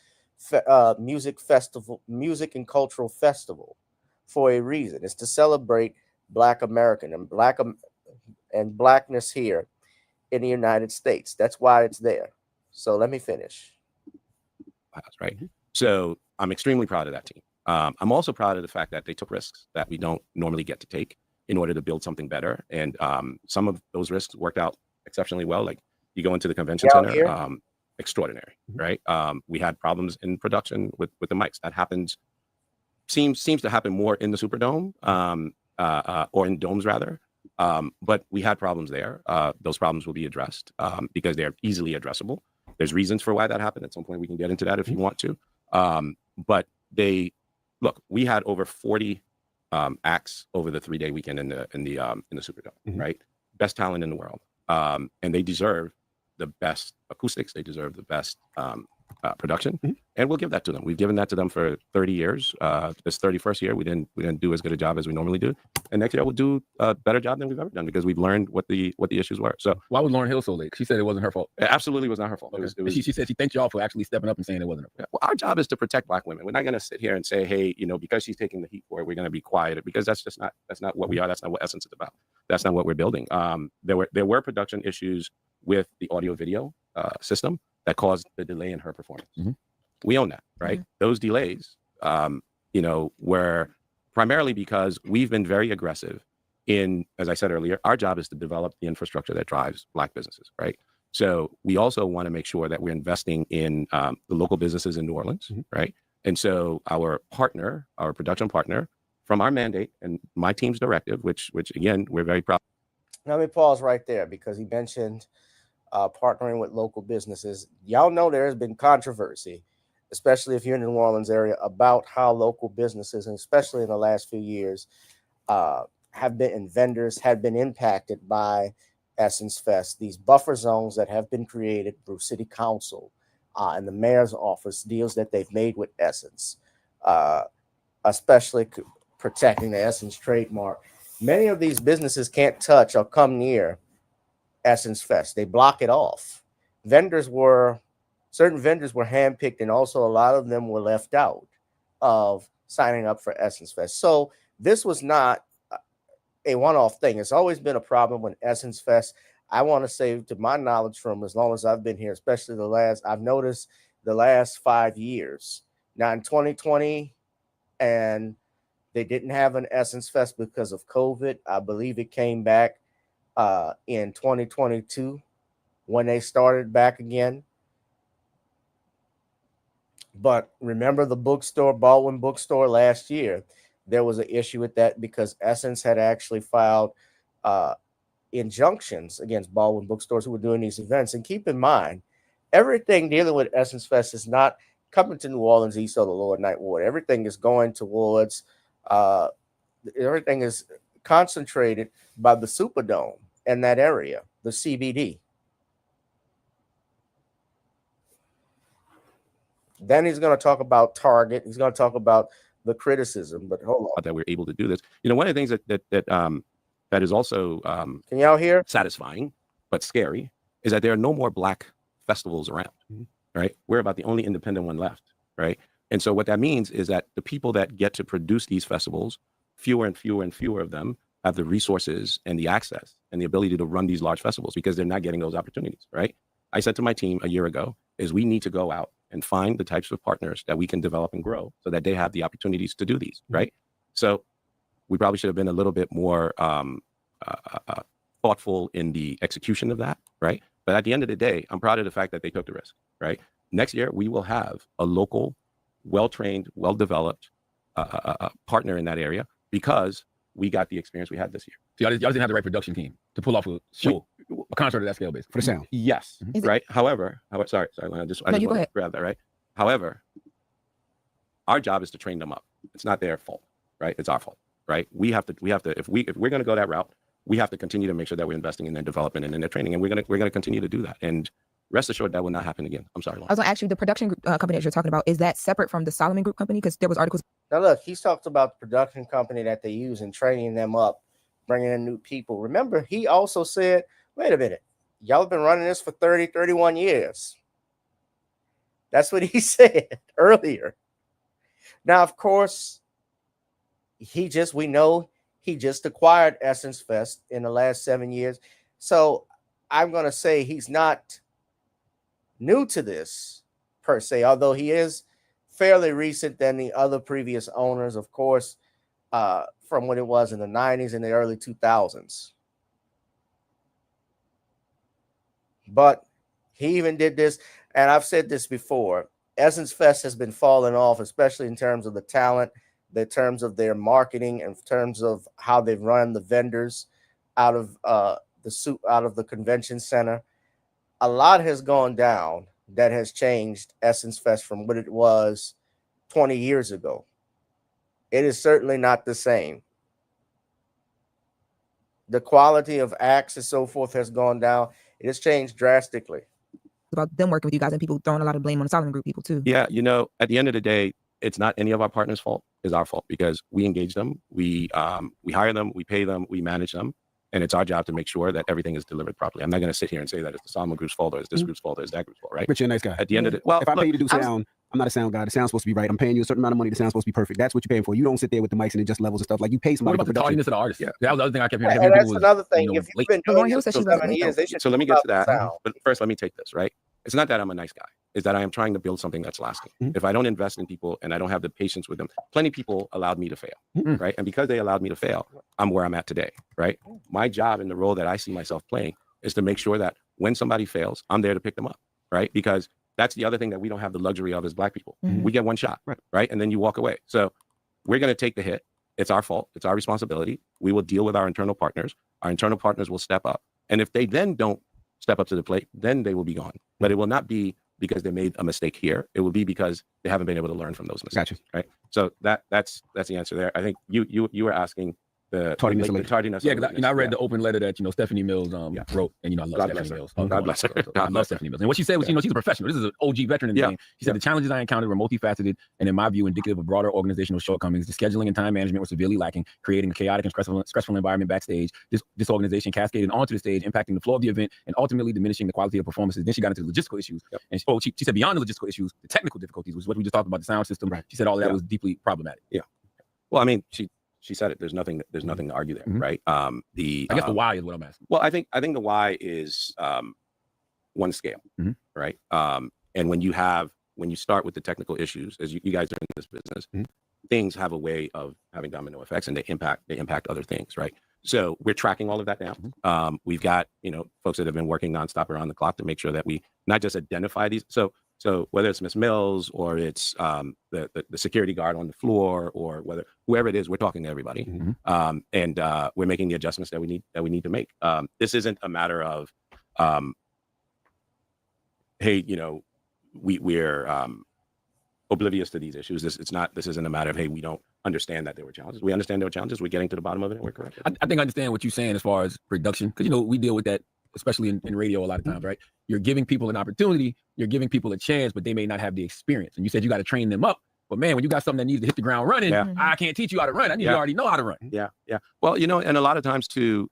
Music Festival, Music and Cultural Festival, for a reason. It's to celebrate Black American and Blackness here in the United States. That's why it's there. So let me finish.
That's right. So I'm extremely proud of that team. I'm also proud of the fact that they took risks that we don't normally get to take in order to build something better. And some of those risks worked out exceptionally well. Like you go into the convention center, extraordinary, right? We had problems in production with the mics. That happens, seems to happen more in the Superdome or in domes rather. But we had problems there. Those problems will be addressed because they're easily addressable. There's reasons for why that happened. At some point, we can get into that if you want to. But we had over 40 acts over the 3-day weekend in the Superdome, right? Best talent in the world, and they deserve the best acoustics. They deserve the best production, and we'll give that to them. We've given that to them for 30 years. This 31st year, we didn't do as good a job as we normally do, and next year we'll do a better job than we've ever done because we've learned what the issues were. So
why was Lauryn Hill so late? She said it wasn't her fault.
It absolutely was not her fault.
Okay.
It was,
she said she thanked y'all for actually stepping up and saying it wasn't her fault.
Well, our job is to protect Black women. We're not going to sit here and say, hey, because she's taking the heat for it, we're going to be quiet, because that's not what we are. That's not what Essence is about. That's not what we're building. There were production issues with the audio video system that caused the delay in her performance. We own that, right? Those delays, were primarily because we've been very aggressive in, as I said earlier, our job is to develop the infrastructure that drives Black businesses, right? So we also want to make sure that we're investing in the local businesses in New Orleans, right? And so our production partner, from our mandate and my team's directive, which again, we're very proud.
Let me pause right there because he mentioned partnering with local businesses. Y'all know there has been controversy, especially if you're in the New Orleans area, about how local businesses, and especially in the last few years, vendors have been impacted by Essence Fest. These buffer zones that have been created through City Council and the mayor's office, deals that they've made with Essence, especially protecting the Essence trademark. Many of these businesses can't touch or come near Essence Fest. They block it off. Certain vendors were handpicked, and also a lot of them were left out of signing up for Essence Fest. So this was not a one-off thing. It's always been a problem when Essence Fest, I want to say, to my knowledge, from as long as I've been here, especially I've noticed the last 5 years. Now in 2020, and they didn't have an Essence Fest because of COVID. I believe it came back in 2022 when they started back again. But remember the bookstore, Baldwin Bookstore, last year, there was an issue with that because Essence had actually filed injunctions against Baldwin bookstores who were doing these events. And keep in mind, everything dealing with Essence Fest is not coming to New Orleans east of the Lower Ninth Ward. Everything is going towards, everything is concentrated by the Superdome in that area, the CBD. Then he's going to talk about Target. He's going to talk about the criticism. But hold on.
That we're able to do this. You know, one of the things that is also
can y'all hear?
Satisfying but scary is that there are no more Black festivals around. Right? We're about the only independent one left. Right? And so what that means is that the people that get to produce these festivals, fewer and fewer and fewer of them have the resources and the access and the ability to run these large festivals because they're not getting those opportunities. Right? I said to my team a year ago is we need to go out and find the types of partners that we can develop and grow so that they have the opportunities to do these, right? So we probably should have been a little bit more thoughtful in the execution of that, right? But at the end of the day, I'm proud of the fact that they took the risk, right? Next year, we will have a local, well-trained, well-developed partner in that area because we got the experience we had this year.
So y'all didn't have the right production team to pull off a show, a concert of that scale, basically.
For the sound.
Yes, right? However, sorry, I just want to grab that, right? However, our job is to train them up. It's not their fault, right? It's our fault, right? We have to, if we're going to go that route, we have to continue to make sure that we're investing in their development and in their training, and we're going to continue to do that. And rest assured that will not happen again. I'm sorry, Lauren.
I was going to ask you, the production group, company that you're talking about, is that separate from the Solomon Group company? Because there was articles.
Now look, he's talked about the production company that they use and training them up, bringing in new people. Remember, he also said, wait a minute, y'all have been running this for 30, 31 years. That's what he said earlier. Now, of course, we know he just acquired Essence Fest in the last 7 years. So I'm going to say he's not new to this per se, although he is fairly recent than the other previous owners, of course, from what it was in the 90s and the early 2000s. But he even did this, and I've said this before, Essence Fest has been falling off, especially in terms of the talent, in terms of their marketing, and in terms of how they've run the vendors out of the convention center. A lot has gone down that has changed Essence Fest from what it was 20 years ago. It is certainly not the same. The quality of acts and so forth has gone down. It has changed drastically.
About them working with you guys and people throwing a lot of blame on the Solomon Group people too.
Yeah, you know, at the end of the day, it's not any of our partners' fault. It's our fault because we engage them, we hire them, we pay them, we manage them. And it's our job to make sure that everything is delivered properly. I'm not going to sit here and say that it's the Solomon Group's fault or it's this group's fault or it's that group's fault, right?
Rich, you're a nice guy.
At the end of it, well,
if I pay you to do sound, I'm not a sound guy. The sound's supposed to be right. I'm paying you a certain amount of money. The sound's supposed to be perfect. That's what you're paying for. You don't sit there with the mics and adjust levels and stuff. Like you pay somebody.
What about the tardiness of the artist?
Yeah,
that was the other thing I kept hearing.
And that's another thing. If you've been doing this for 7 years, they should.
So let me get to that. But first, let me take this, right? It's not that I'm a nice guy. It's that I am trying to build something that's lasting. If I don't invest in people and I don't have the patience with them, plenty of people allowed me to fail, right? And because they allowed me to fail, I'm where I'm at today, right? My job and the role that I see myself playing is to make sure that when somebody fails, I'm there to pick them up, right? Because that's the other thing that we don't have the luxury of as Black people. We get one shot, right? And then you walk away. So we're going to take the hit. It's our fault. It's our responsibility. We will deal with our internal partners. Our internal partners will step up. And if they then don't step up to the plate, then they will be gone. But it will not be because they made a mistake here. It will be because they haven't been able to learn from those mistakes. Gotcha. Right. So that's the answer there. I think you were asking the tardiness.
Yeah, because I read the open letter that Stephanie Mills wrote, and I love Stephanie Mills.
God bless her.
I love Stephanie Mills. And what she said was, she's a professional. This is an OG veteran in the game. She said the challenges I encountered were multifaceted and, in my view, indicative of broader organizational shortcomings. The scheduling and time management were severely lacking, creating a chaotic and stressful environment backstage. This organization cascaded onto the stage, impacting the flow of the event and ultimately diminishing the quality of performances. Then she got into the logistical issues, and she said beyond the logistical issues, the technical difficulties, was what we just talked about, the sound system. She said all of that was deeply problematic.
Yeah. Well, I mean, she said it. There's nothing to argue there, right?
I guess the why is what I'm asking.
Well, I think the why is one scale, right? And when you start with the technical issues, as you guys are in this business, things have a way of having domino effects, and they impact other things, right? So we're tracking all of that now. We've got folks that have been working nonstop around the clock to make sure that we not just identify these. So whether it's Miss Mills or it's the security guard on the floor or whoever it is, we're talking to everybody, and we're making the adjustments that we need to make. This isn't a matter of, hey, we're oblivious to these issues. This isn't a matter of, hey, we don't understand that there were challenges. We understand there were challenges. We're getting to the bottom of it, and we're correcting.
I think I understand what you're saying as far as production, because we deal with that, especially in radio a lot of times, right? You're giving people an opportunity, you're giving people a chance, but they may not have the experience. And you said you got to train them up. But man, when you got something that needs to hit the ground running, I can't teach you how to run. I need you to already know how to run.
Yeah. Well, and a lot of times too,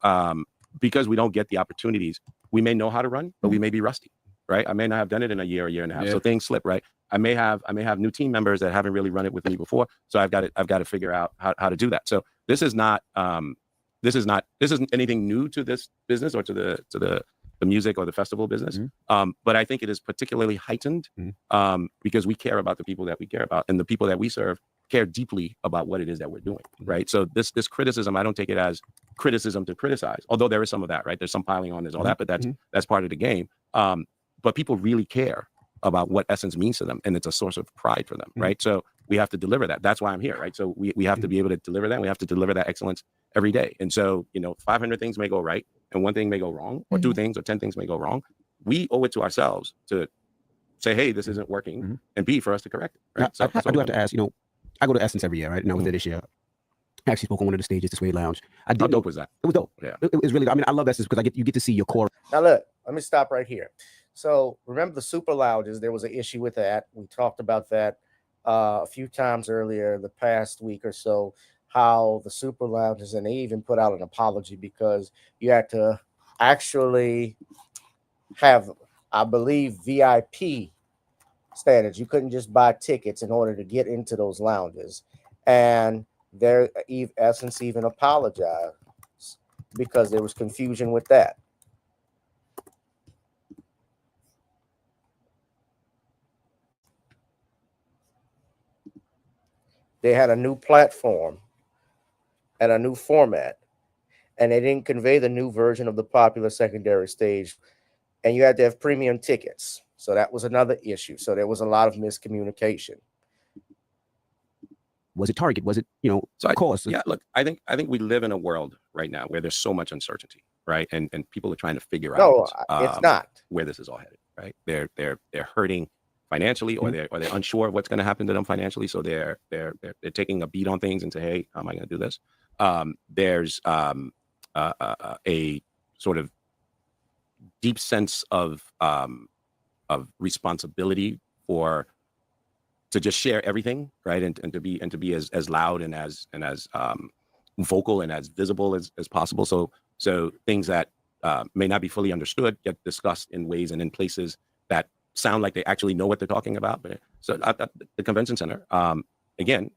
because we don't get the opportunities, we may know how to run, but we may be rusty, right? I may not have done it in a year and a half. So things slip, right? I may have new team members that haven't really run it with me before. So I've got to figure out how to do that. So this isn't anything new to this business or to the music or the festival business. But I think it is particularly heightened because we care about the people that we care about, and the people that we serve care deeply about what it is that we're doing, right? So this criticism, I don't take it as criticism to criticize, although there is some of that, right? There's some piling on, there's all that, but that's part of the game. But people really care about what Essence means to them, and it's a source of pride for them, right? So we have to deliver that. That's why I'm here, right? So we have to be able to deliver that. We have to deliver that excellence every day. And so 500 things may go right, and one thing may go wrong, or 2 things or 10 things may go wrong. We owe it to ourselves to say, hey, this isn't working, and B, for us to correct it. Right?
I do have to ask, I go to Essence every year, right? And I was there this year. I actually spoke on one of the stages, the Suede Lounge.
How dope was that?
It was dope.
Yeah.
It was really dope. I mean, I love Essence because you get to see your core.
Now look, let me stop right here. So remember the super lounges, there was an issue with that. We talked about that a few times earlier the past week or so, how the super lounges, and they even put out an apology because you had to actually have, I believe, VIP standards. You couldn't just buy tickets in order to get into those lounges. And Essence even apologized because there was confusion with that. They had a new platform and a new format, and they didn't convey the new version of the popular secondary stage, and you had to have premium tickets. So that was another issue. So there was a lot of miscommunication.
Was it Target? Was it, cost?
Yeah, look, I think we live in a world right now where there's so much uncertainty, right? And people are trying to figure out
it's not
where this is all headed, right? They're hurting financially, or they're unsure of what's going to happen to them financially, so they're taking a beat on things and say, hey, how am I going to do this? There's a sort of deep sense of responsibility to just share everything, right, and to be as loud and as vocal and as visible as possible. So things that may not be fully understood get discussed in ways and in places that sound like they actually know what they're talking about. But so at the convention center, again,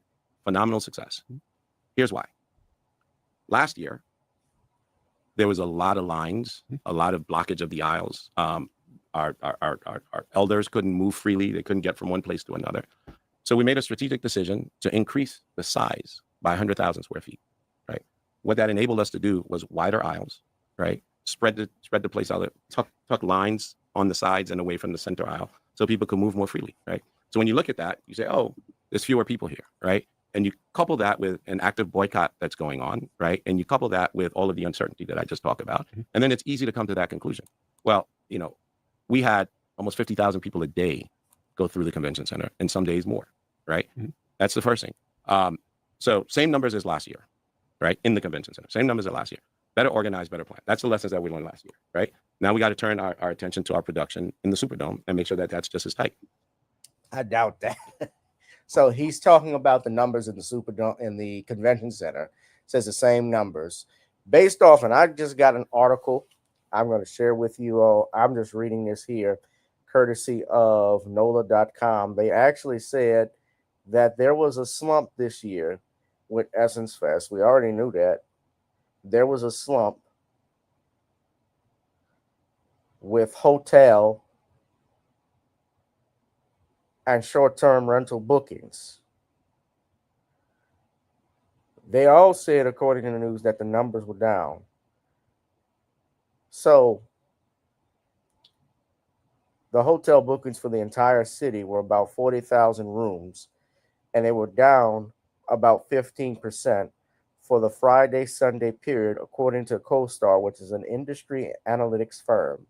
phenomenal success. Here's why. Last year, there was a lot of lines, a lot of blockage of the aisles. Our elders couldn't move freely. They couldn't get from one place to another. So we made a strategic decision to increase the size by 100,000 square feet, right? What that enabled us to do was wider aisles, right? Spread the place out, tuck lines on the sides and away from the center aisle so people could move more freely, right? So when you look at that, you say, oh, there's fewer people here, right? And you couple that with an active boycott that's going on, right? And you couple that with all of the uncertainty that I just talked about. And then it's easy to come to that conclusion. Well, we had almost 50,000 people a day go through the convention center, and some days more, right? That's the first thing. So same numbers as last year, right? In the convention center, same numbers as last year. Better organized, better planned. That's the lessons that we learned last year, right? Now we got to turn our attention to our production in the Superdome and make sure that that's just as tight.
I doubt that. So he's talking about the numbers in the Superdome, in the convention center, says the same numbers based off, and I just got an article I'm going to share with you all. I'm just reading this here, courtesy of NOLA.com. They actually said that there was a slump this year with Essence Fest. We already knew that. There was a slump with hotel and short-term rental bookings. They all said, according to the news, that the numbers were down. So the hotel bookings for the entire city were about 40,000 rooms, and they were down about 15% for the Friday-Sunday period, according to CoStar, which is an industry analytics firm.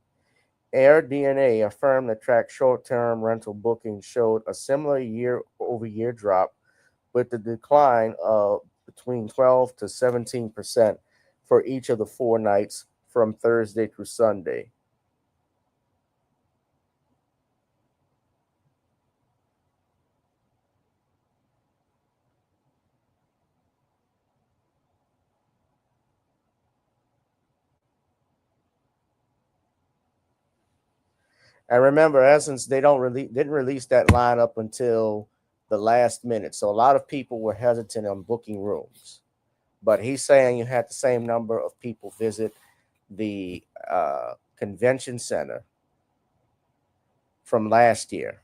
AirDNA, a firm that tracks short-term rental bookings, showed a similar year-over-year drop, with the decline of between 12 to 17% for each of the 4 nights from Thursday through Sunday. And remember, Essence, they didn't release that lineup until the last minute. So a lot of people were hesitant on booking rooms. But he's saying you had the same number of people visit the convention center from last year.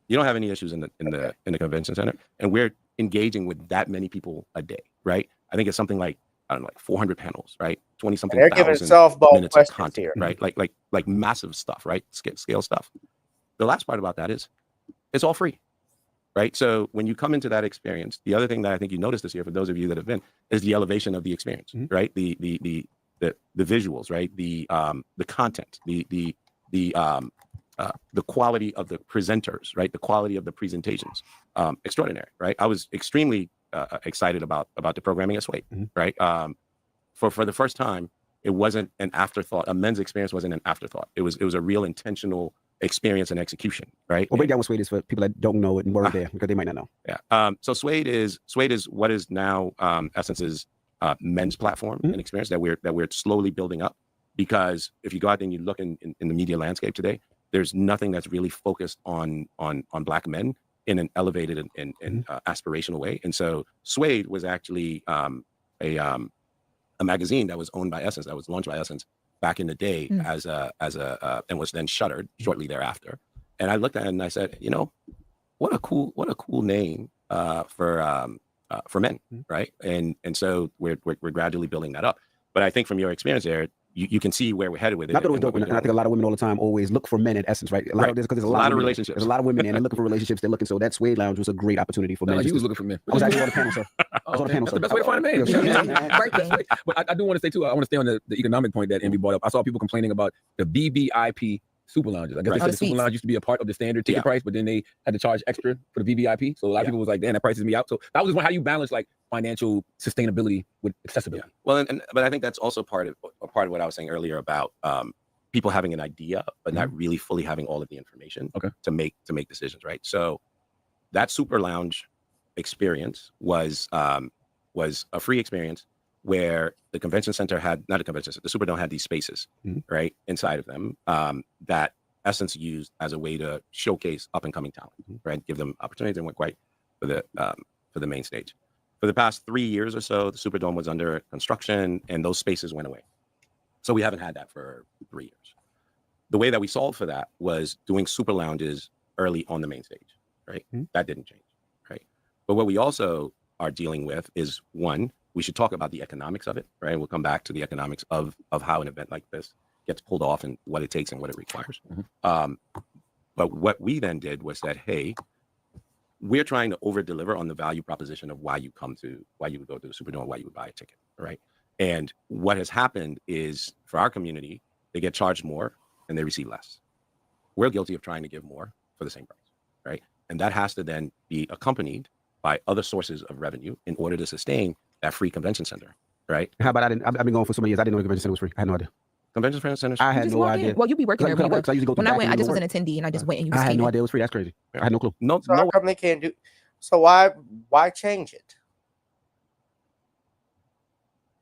You don't have any issues in the convention center, and we're engaging with that many people a day, right? I think it's something like, I don't know, like 400 panels, right? 20-something
They're giving
thousand
softball
minutes of
questions
content,
here,
right? Like massive stuff, right? Scale stuff. The last part about that is it's all free, right? So when you come into that experience, the other thing that I think you noticed this year, for those of you that have been, is the elevation of the experience, right? The visuals, right? The content, the quality of the presenters, right? The quality of the presentations, extraordinary, right? I was extremely excited about the programming at Suede, right? For the first time, it wasn't an afterthought. A men's experience wasn't an afterthought. It was a real intentional experience and execution, right?
Well, break down what Suede is for people that don't know it and weren't there, because they might not know.
Yeah. So Suede is what is now Essence's men's platform and experience that we're slowly building up. Because if you go out there and you look in the media landscape today, there's nothing that's really focused on Black men in an elevated and aspirational way. And so Suede was actually a magazine that was owned by Essence, that was launched by Essence back in the day as a and was then shuttered shortly thereafter. And I looked at it and I said, you know, what a cool name for men, right? And so we're gradually building that up. But I think from your experience there, you can see where we're headed with it.
Not that it was dope, and I think a lot of women all the time always look for men at Essence, right? Because there's a lot of relationships. There's a lot of women and they're looking for relationships. They're looking, so that Suede Lounge was a great opportunity for men.
You was looking for men.
I was actually on the panel, sir. I was on the panel,
That's the best way to find a man. But I do want to say too, I want to stay on the economic point that Envy brought up. I saw people complaining about the BBIP super lounges. I guess they said the super lounge used to be a part of the standard ticket price, but then they had to charge extra for the VVIP. So a lot of people was like, damn, that prices me out. So that was just how you balance like financial sustainability with accessibility.
Well, but I think that's also part of what I was saying earlier about people having an idea, but not really fully having all of the information to make decisions, right? So that super lounge experience was a free experience where the convention center had, not a convention center, the Superdome had these spaces, right, inside of them that Essence used as a way to showcase up and coming talent, right, give them opportunities. They went quite for the main stage. For the past 3 years or so, the Superdome was under construction and those spaces went away. So we haven't had that for 3 years. The way that we solved for that was doing super lounges early on the main stage, right? That didn't change, right? But what we also are dealing with is, one, we should talk about the economics of it, right? We'll come back to the economics of how an event like this gets pulled off and what it takes and what it requires. But what we then did was that, hey, we're trying to over deliver on the value proposition of why you would go to the Superdome, why you would buy a ticket, right? And what has happened is, for our community, they get charged more and they receive less. We're guilty of trying to give more for the same price, right? And that has to then be accompanied by other sources of revenue in order to sustain that free convention center, right?
How about I've been going for so many years. I didn't know the convention center was free. I had no idea.
Convention centers?
I had no idea.
Well, you be working there.
I usually go
when I went, I just was an attendee and I just went and you
I had no idea it was free. That's crazy. I had no clue.
So how come they can't do? So why change it?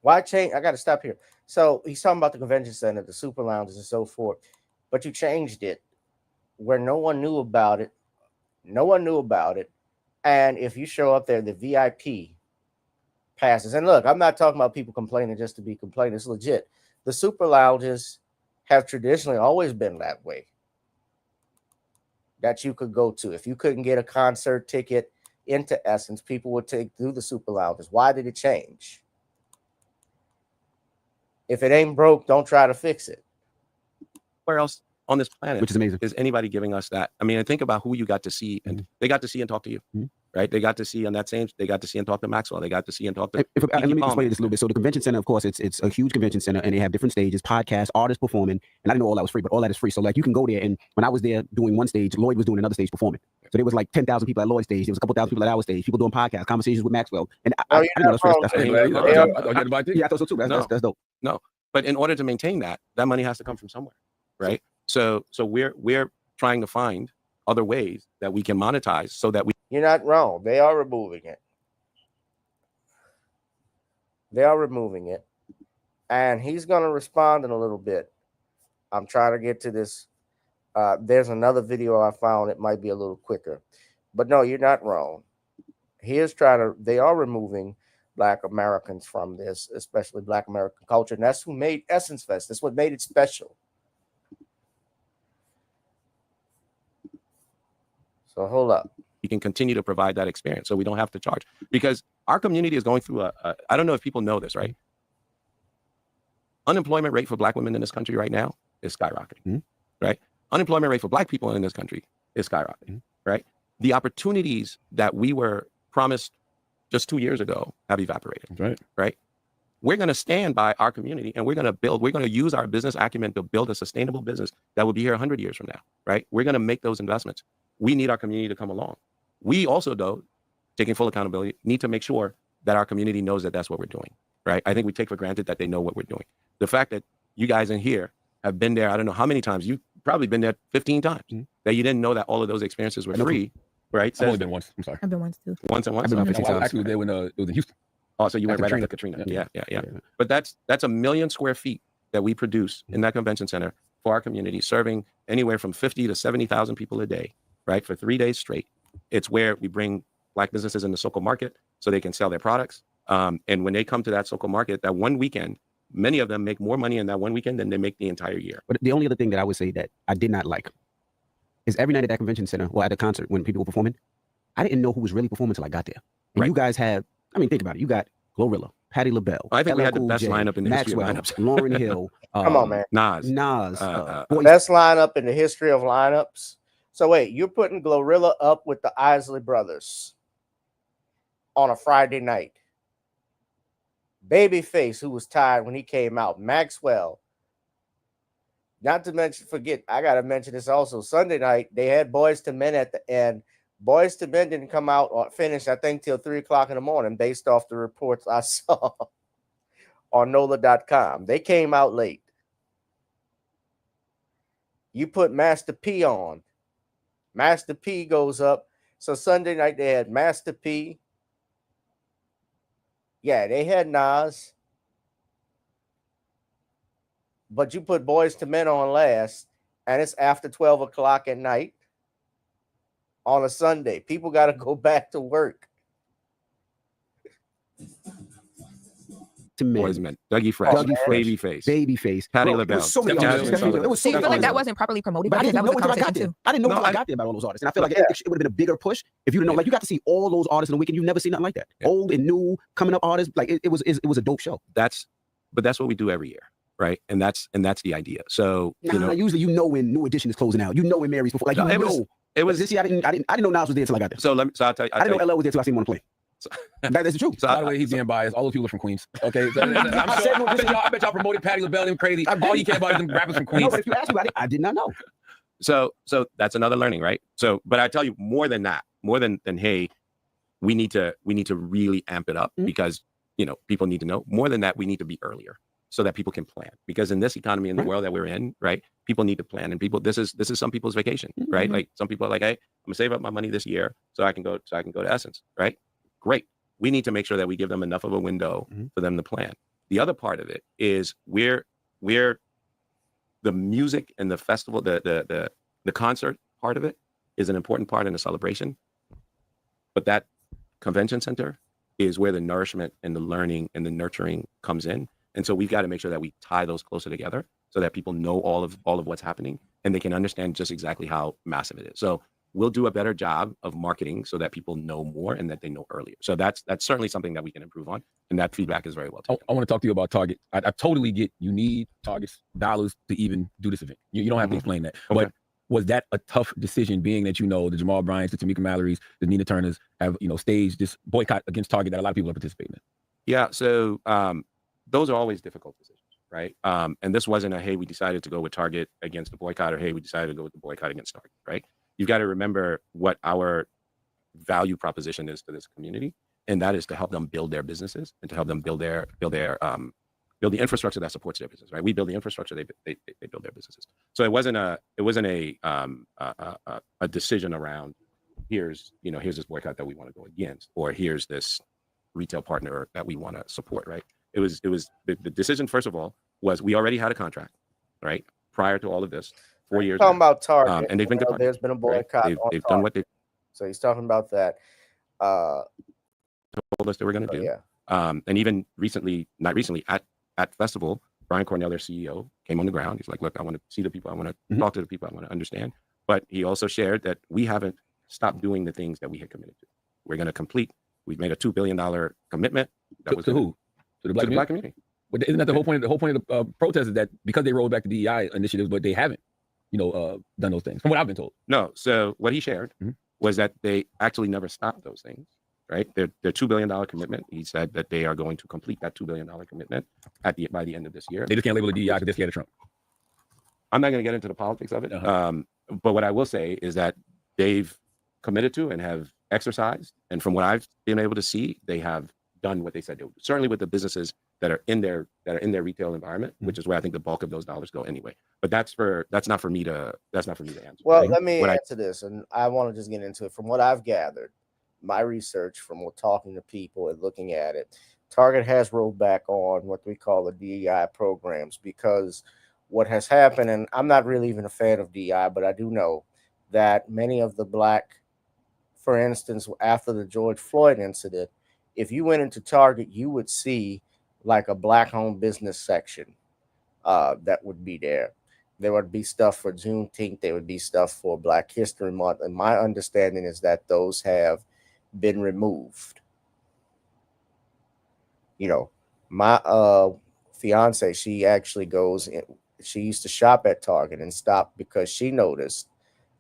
Why change? I got to stop here. So he's talking about the convention center, the super lounges, and so forth. But you changed it where no one knew about it. No one knew about it. And if you show up there, the VIP passes. And look, I'm not talking about people complaining just to be complaining. It's legit. The super lounges have traditionally always been that way, that you could go to. If you couldn't get a concert ticket into Essence, people would take through the super lounges. Why did it change? If it ain't broke, don't try to fix it.
Where else on this planet,
which is amazing,
is anybody giving us that? I mean, think about who you got to see, and they got to see and talk to you, right? They got to see on that same. They got to see and talk to Maxwell. They got to see and talk to.
Let me explain this a little bit. So the convention center, of course, it's a huge convention center, and they have different stages, podcasts, artists performing, and I didn't know all that was free, but all that is free. So like you can go there, and when I was there doing one stage, Lloyd was doing another stage performing. So there was like 10,000 people at Lloyd stage. There was a couple thousand people at our stage. People doing podcasts, conversations with Maxwell. And I didn't know that's I thought so too. That's dope.
No, but in order to maintain that money has to come from somewhere, right? So we're trying to find other ways that we can monetize so that we.
You're not wrong. They are removing it. They are removing it. And he's going to respond in a little bit. I'm trying to get to this. There's another video I found. It might be a little quicker. But no, you're not wrong. They are removing Black Americans from this, especially Black American culture. And that's who made Essence Fest. That's what made it special. So hold up.
We can continue to provide that experience so we don't have to charge. Because our community is going through I don't know if people know this, right? Unemployment rate for Black women in this country right now is skyrocketing, right? Unemployment rate for Black people in this country is skyrocketing, right? The opportunities that we were promised just 2 years ago have evaporated, right? We're going to stand by our community and we're going to use our business acumen to build a sustainable business that will be here 100 years from now, right? We're going to make those investments. We need our community to come along. We also, though, taking full accountability, need to make sure that our community knows that that's what we're doing, right? I think we take for granted that they know what we're doing. The fact that you guys in here have been there, I don't know how many times, you've probably been there 15 times, that you didn't know that all of those experiences were free, right?
I've only been once. I'm sorry.
I've been once too.
Once and once?
I've been 15 times. Actually, there when it was in Houston.
Oh, so you went right after Katrina. Yeah. But that's 1 million square feet that we produce in that convention center for our community, serving anywhere from 50 to 70,000 people a day, right? For 3 days straight. It's where we bring Black businesses in the SoCo market so they can sell their products. And when they come to that SoCo market, that one weekend, many of them make more money in that one weekend than they make the entire year.
But the only other thing that I would say that I did not like is every night at that convention center or at a concert when people were performing, I didn't know who was really performing until I got there. And you guys have, I mean, think about it. You got Glorilla, Patti LaBelle.
I think we had the best lineup in the history of lineups.
Lauryn Hill.
Come on, man.
Nas.
Best lineup in the history of lineups. So wait, you're putting Glorilla up with the Isley Brothers on a Friday night. Babyface, who was tired when he came out. Maxwell. Not to mention, I got to mention this also. Sunday night, they had Boys to Men at the end. Boys to Men didn't come out or finish, I think, till 3 o'clock in the morning, based off the reports I saw on NOLA.com. They came out late. You put Master P on. Master P goes up. So Sunday night, they had Master P. Yeah, they had Nas. But you put Boys to Men on last, and it's after 12 o'clock at night on a Sunday. People got to go back to work.
Boys Men, Dougie Fresh, Babyface,
Patti
LaBelle.
So many artists. It was so
I feel like that wasn't properly promoted.
But I didn't know
that was
until I got there. I didn't know until I got there about all those artists. And I feel like it would have been a bigger push if you didn't know. Like, you got to see all those artists in the weekend. You never see nothing like that. Old and new, coming up artists. Like, it was a dope show.
That's what we do every year, right? And that's the idea. So
usually when New Edition is closing out. When Mary's before. Like, it was this year. I didn't know Nas was there until I got there.
So I'll tell you.
I didn't know LL was there till I seen him on the plane. That is the truth.
So by the way, he's being biased. All those people are from Queens. Okay, so I bet y'all promoted Patti LaBelle and crazy. All you care about is them rappers from Queens.
No, but if you ask me, I did not know.
So that's another learning, right? So, but I tell you, more than that, more than hey, we need to really amp it up because people need to know. More than that, we need to be earlier so that people can plan. Because in this economy, in the world that we're in, right, people need to plan. And people, this is some people's vacation, right? Like, some people are like, hey, I'm gonna save up my money this year so I can go to Essence, right? Great. We need to make sure that we give them enough of a window for them to plan. The other part of it is we're the music and the festival, the concert part of it is an important part in the celebration. But that convention center is where the nourishment and the learning and the nurturing comes in. And so we've got to make sure that we tie those closer together so that people know all of what's happening and they can understand just exactly how massive it is. So we'll do a better job of marketing so that people know more and that they know earlier. So that's certainly something that we can improve on. And that feedback is very well taken.
I want to talk to you about Target. I totally get you need Target's dollars to even do this event. You don't have to explain that. Okay. But was that a tough decision, being that the Jamal Bryants, the Tamika Mallory's, the Nina Turners have staged this boycott against Target that a lot of people are participating in?
Yeah, so those are always difficult decisions, right? And this wasn't a, hey, we decided to go with Target against the boycott, or hey, we decided to go with the boycott against Target, right? you've got to remember what our value proposition is to this community, and that is to help them build their businesses and to help them build the infrastructure that supports their business. Right? We build the infrastructure, they build their businesses. So it wasn't a decision around here's this boycott that we want to go against, or here's this retail partner that we want to support. Right? It was the decision. First of all, was we already had a contract, right, prior to all of this. 4 years.
Talking about Target,
and they've been good partners.
There's been a boycott.
Right? They've done what they.
So he's talking about that.
Told us they were going to do.
Yeah.
And even not recently, at Festival, Brian Cornell, their CEO, came on the ground. He's like, look, I want to see the people. I want to talk to the people. I want to understand. But he also shared that we haven't stopped doing the things that we had committed to. We're going to complete. We've made a $2 billion commitment. That was
to who? To the black community. But isn't that the whole point? The whole point of the protest is that because they rolled back the DEI initiatives, but they haven't, done those things. From what I've been told.
No. So what he shared was that they actually never stopped those things. Right? Their $2 billion commitment. He said that they are going to complete that $2 billion commitment by the end of this year.
They just can't label it DEI because they're scared of Trump.
I'm not going to get into the politics of it. But what I will say is that they've committed to and have exercised. And from what I've been able to see, they have done what they said they would do. Certainly with the businesses that are in their retail environment, which is where I think the bulk of those dollars go anyway. But that's not for me to answer.
Well, let me answer this, and I want to just get into it. From what I've gathered, my research from talking to people and looking at it, Target has rolled back on what we call the DEI programs, because what has happened, and I'm not really even a fan of DEI, but I do know that many of the black, for instance, after the George Floyd incident, if you went into Target, you would see like a black-owned business section that would be there. There would be stuff for Juneteenth. There would be stuff for Black History Month. And my understanding is that those have been removed. My fiance, she actually goes in. She used to shop at Target and stopped because she noticed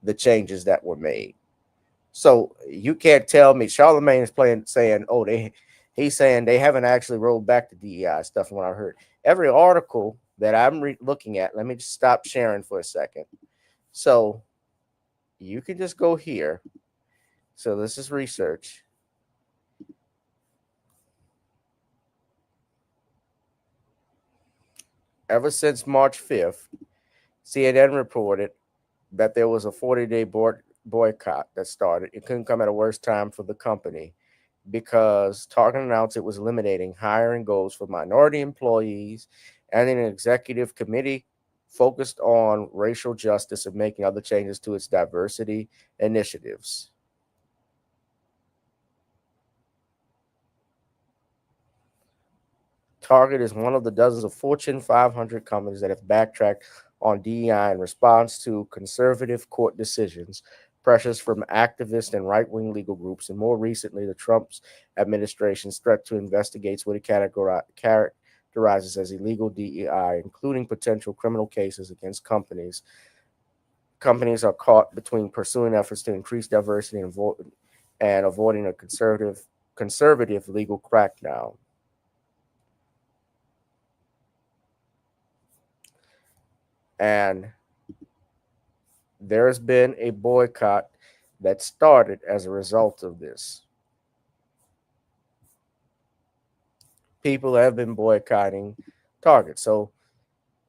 the changes that were made. So you can't tell me Charlemagne is saying, oh, he's saying they haven't actually rolled back the DEI stuff. From what I heard, every article that I'm looking at, let me just stop sharing for a second. So you can just go here. So this is research. Ever since March 5th, CNN reported that there was a 40-day boycott that started. It couldn't come at a worse time for the company, because Target announced it was eliminating hiring goals for minority employees and an executive committee focused on racial justice and making other changes to its diversity initiatives. Target is one of the dozens of Fortune 500 companies that have backtracked on DEI in response to conservative court decisions, pressures from activists and right-wing legal groups, and more recently, the Trump administration's threat to investigate what it characterizes as illegal DEI, including potential criminal cases against companies. Companies are caught between pursuing efforts to increase diversity and avoiding a conservative legal crackdown. And there's been a boycott that started as a result of this. People have been boycotting Target. So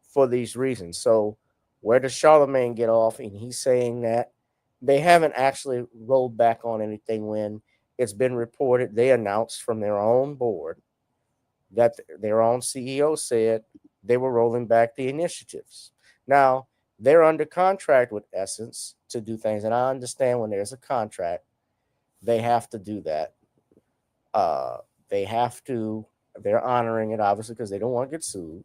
for these reasons. So where does Charlemagne get off? And he's saying that they haven't actually rolled back on anything when it's been reported. They announced from their own board that their own CEO said they were rolling back the initiatives. Now, they're under contract with Essence to do things. And I understand when there's a contract, they have to do that. They're honoring it, obviously, because they don't want to get sued.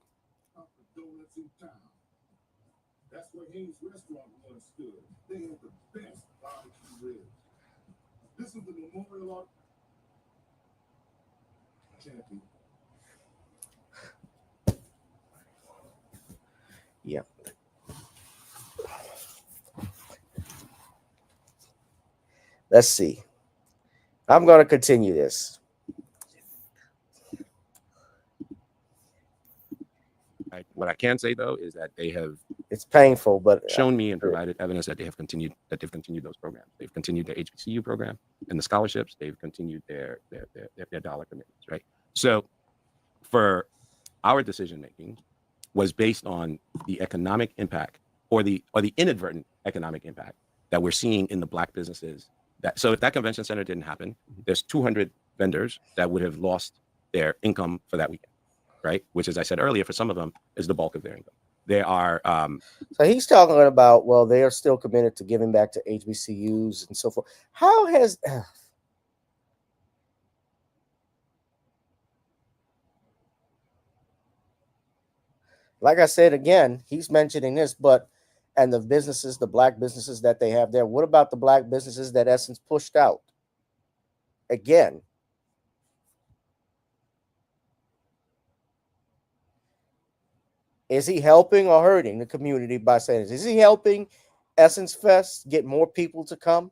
That's where Hayes Restaurant once stood. They had the best barbecue ribs. This is the Memorial Art Champion.
Yeah. Let's see. I'm going to continue this.
What I can say though is that they have.
It's painful, but
shown me and provided evidence that they've continued those programs. They've continued their HBCU program and the scholarships. They've continued their dollar commitments. Right. So, for our decision making, was based on the economic impact or the inadvertent economic impact that we're seeing in the Black businesses. So if that convention center didn't happen, there's 200 vendors that would have lost their income for that weekend, right? Which, as I said earlier, for some of them is the bulk of their income. There are.
So he's talking about, well, they are still committed to giving back to HBCUs and so forth. How has. Like I said, again, he's mentioning this, and the businesses, the Black businesses that they have there. What about the Black businesses that Essence pushed out? Again, is he helping or hurting the community by saying this? Is he helping Essence Fest get more people to come?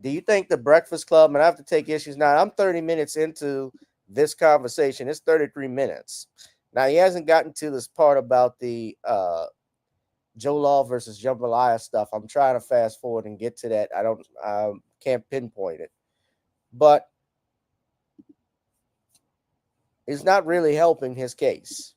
Do you think the Breakfast Club, and I have to take issues now, I'm 30 minutes into this conversation. It's 33 minutes. Now, he hasn't gotten to this part about the Joe Law versus Jambalaya stuff. I'm trying to fast forward and get to that. I can't pinpoint it. But it's not really helping his case.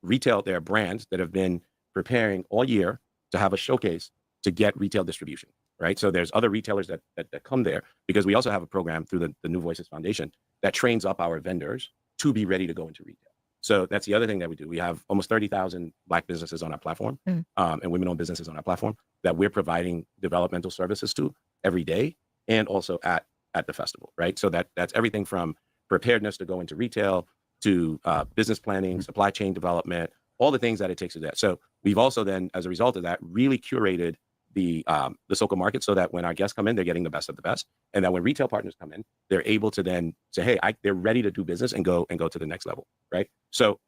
Retail, there are brands that have been preparing all year to have a showcase to get retail distribution, right? So there's other retailers that come there, because we also have a program through the New Voices Foundation that trains up our vendors to be ready to go into retail. So that's the other thing that we do. We have almost 30,000 Black businesses on our platform, and women-owned businesses on our platform that we're providing developmental services to every day, and also at the festival, right? So that's everything from preparedness to go into retail to business planning, supply chain development, all the things that it takes to that. So we've also then, as a result of that, really curated the SoCal market so that when our guests come in, they're getting the best of the best, and that when retail partners come in, they're able to then say, hey, they're ready to do business and go to the next level, right? So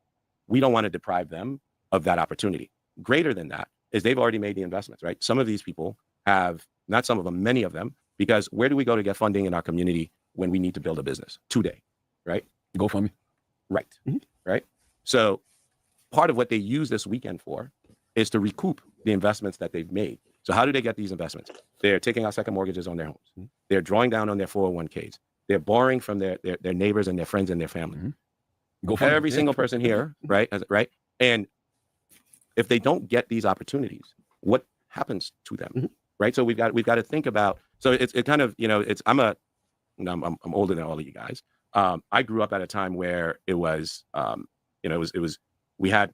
we don't want to deprive them of that opportunity. Greater than that is they've already made the investments, right? Some of these people have, not some of them, many of them, because where do we go to get funding in our community when we need to build a business? Today, right?
GoFundMe.
Right. Right. So part of what they use this weekend for is to recoup the investments that they've made. So how do they get these investments? They're taking out second mortgages on their homes. They're drawing down on their 401ks. They're borrowing from their neighbors and their friends and their family. Every single person here, right? Right. And if they don't get these opportunities, what happens to them? Right. So we've got to think about. So it kind of, I'm older than all of you guys. I grew up at a time where it was, we had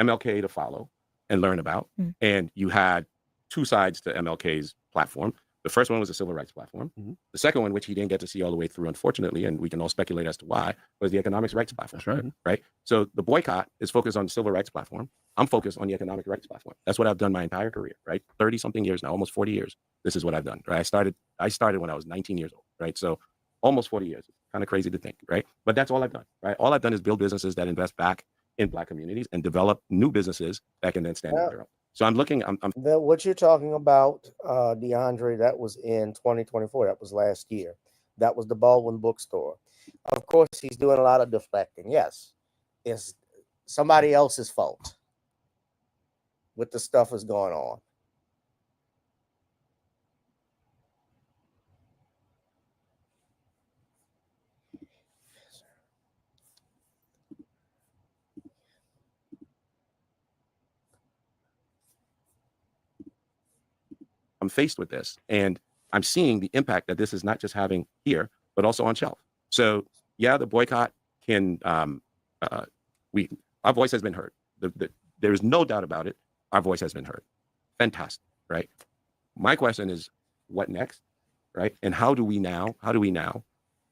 MLK to follow and learn about, and you had two sides to MLK's platform. The first one was the civil rights platform. The second one, which he didn't get to see all the way through, unfortunately, and we can all speculate as to why, was the economic rights platform.
That's right.
Right. So the boycott is focused on the civil rights platform. I'm focused on the economic rights platform. That's what I've done my entire career, right? 30 something years now, almost 40 years. This is what I've done, right? I started when I was 19 years old, right? So almost 40 years. Kind of crazy to think, right? But that's all I've done, right? All I've done is build businesses that invest back in Black communities and develop new businesses that can then stand on their own. So I'm
what you're talking about, DeAndre, that was in 2024. That was last year. That was the Baldwin bookstore. Of course, he's doing a lot of deflecting. Yes, it's somebody else's fault with the stuff that's going on.
I'm faced with this, and I'm seeing the impact that this is not just having here, but also on shelf. So yeah, the boycott can, our voice has been heard. There is no doubt about it. Our voice has been heard. Fantastic, right? My question is, what next, right? And how do we now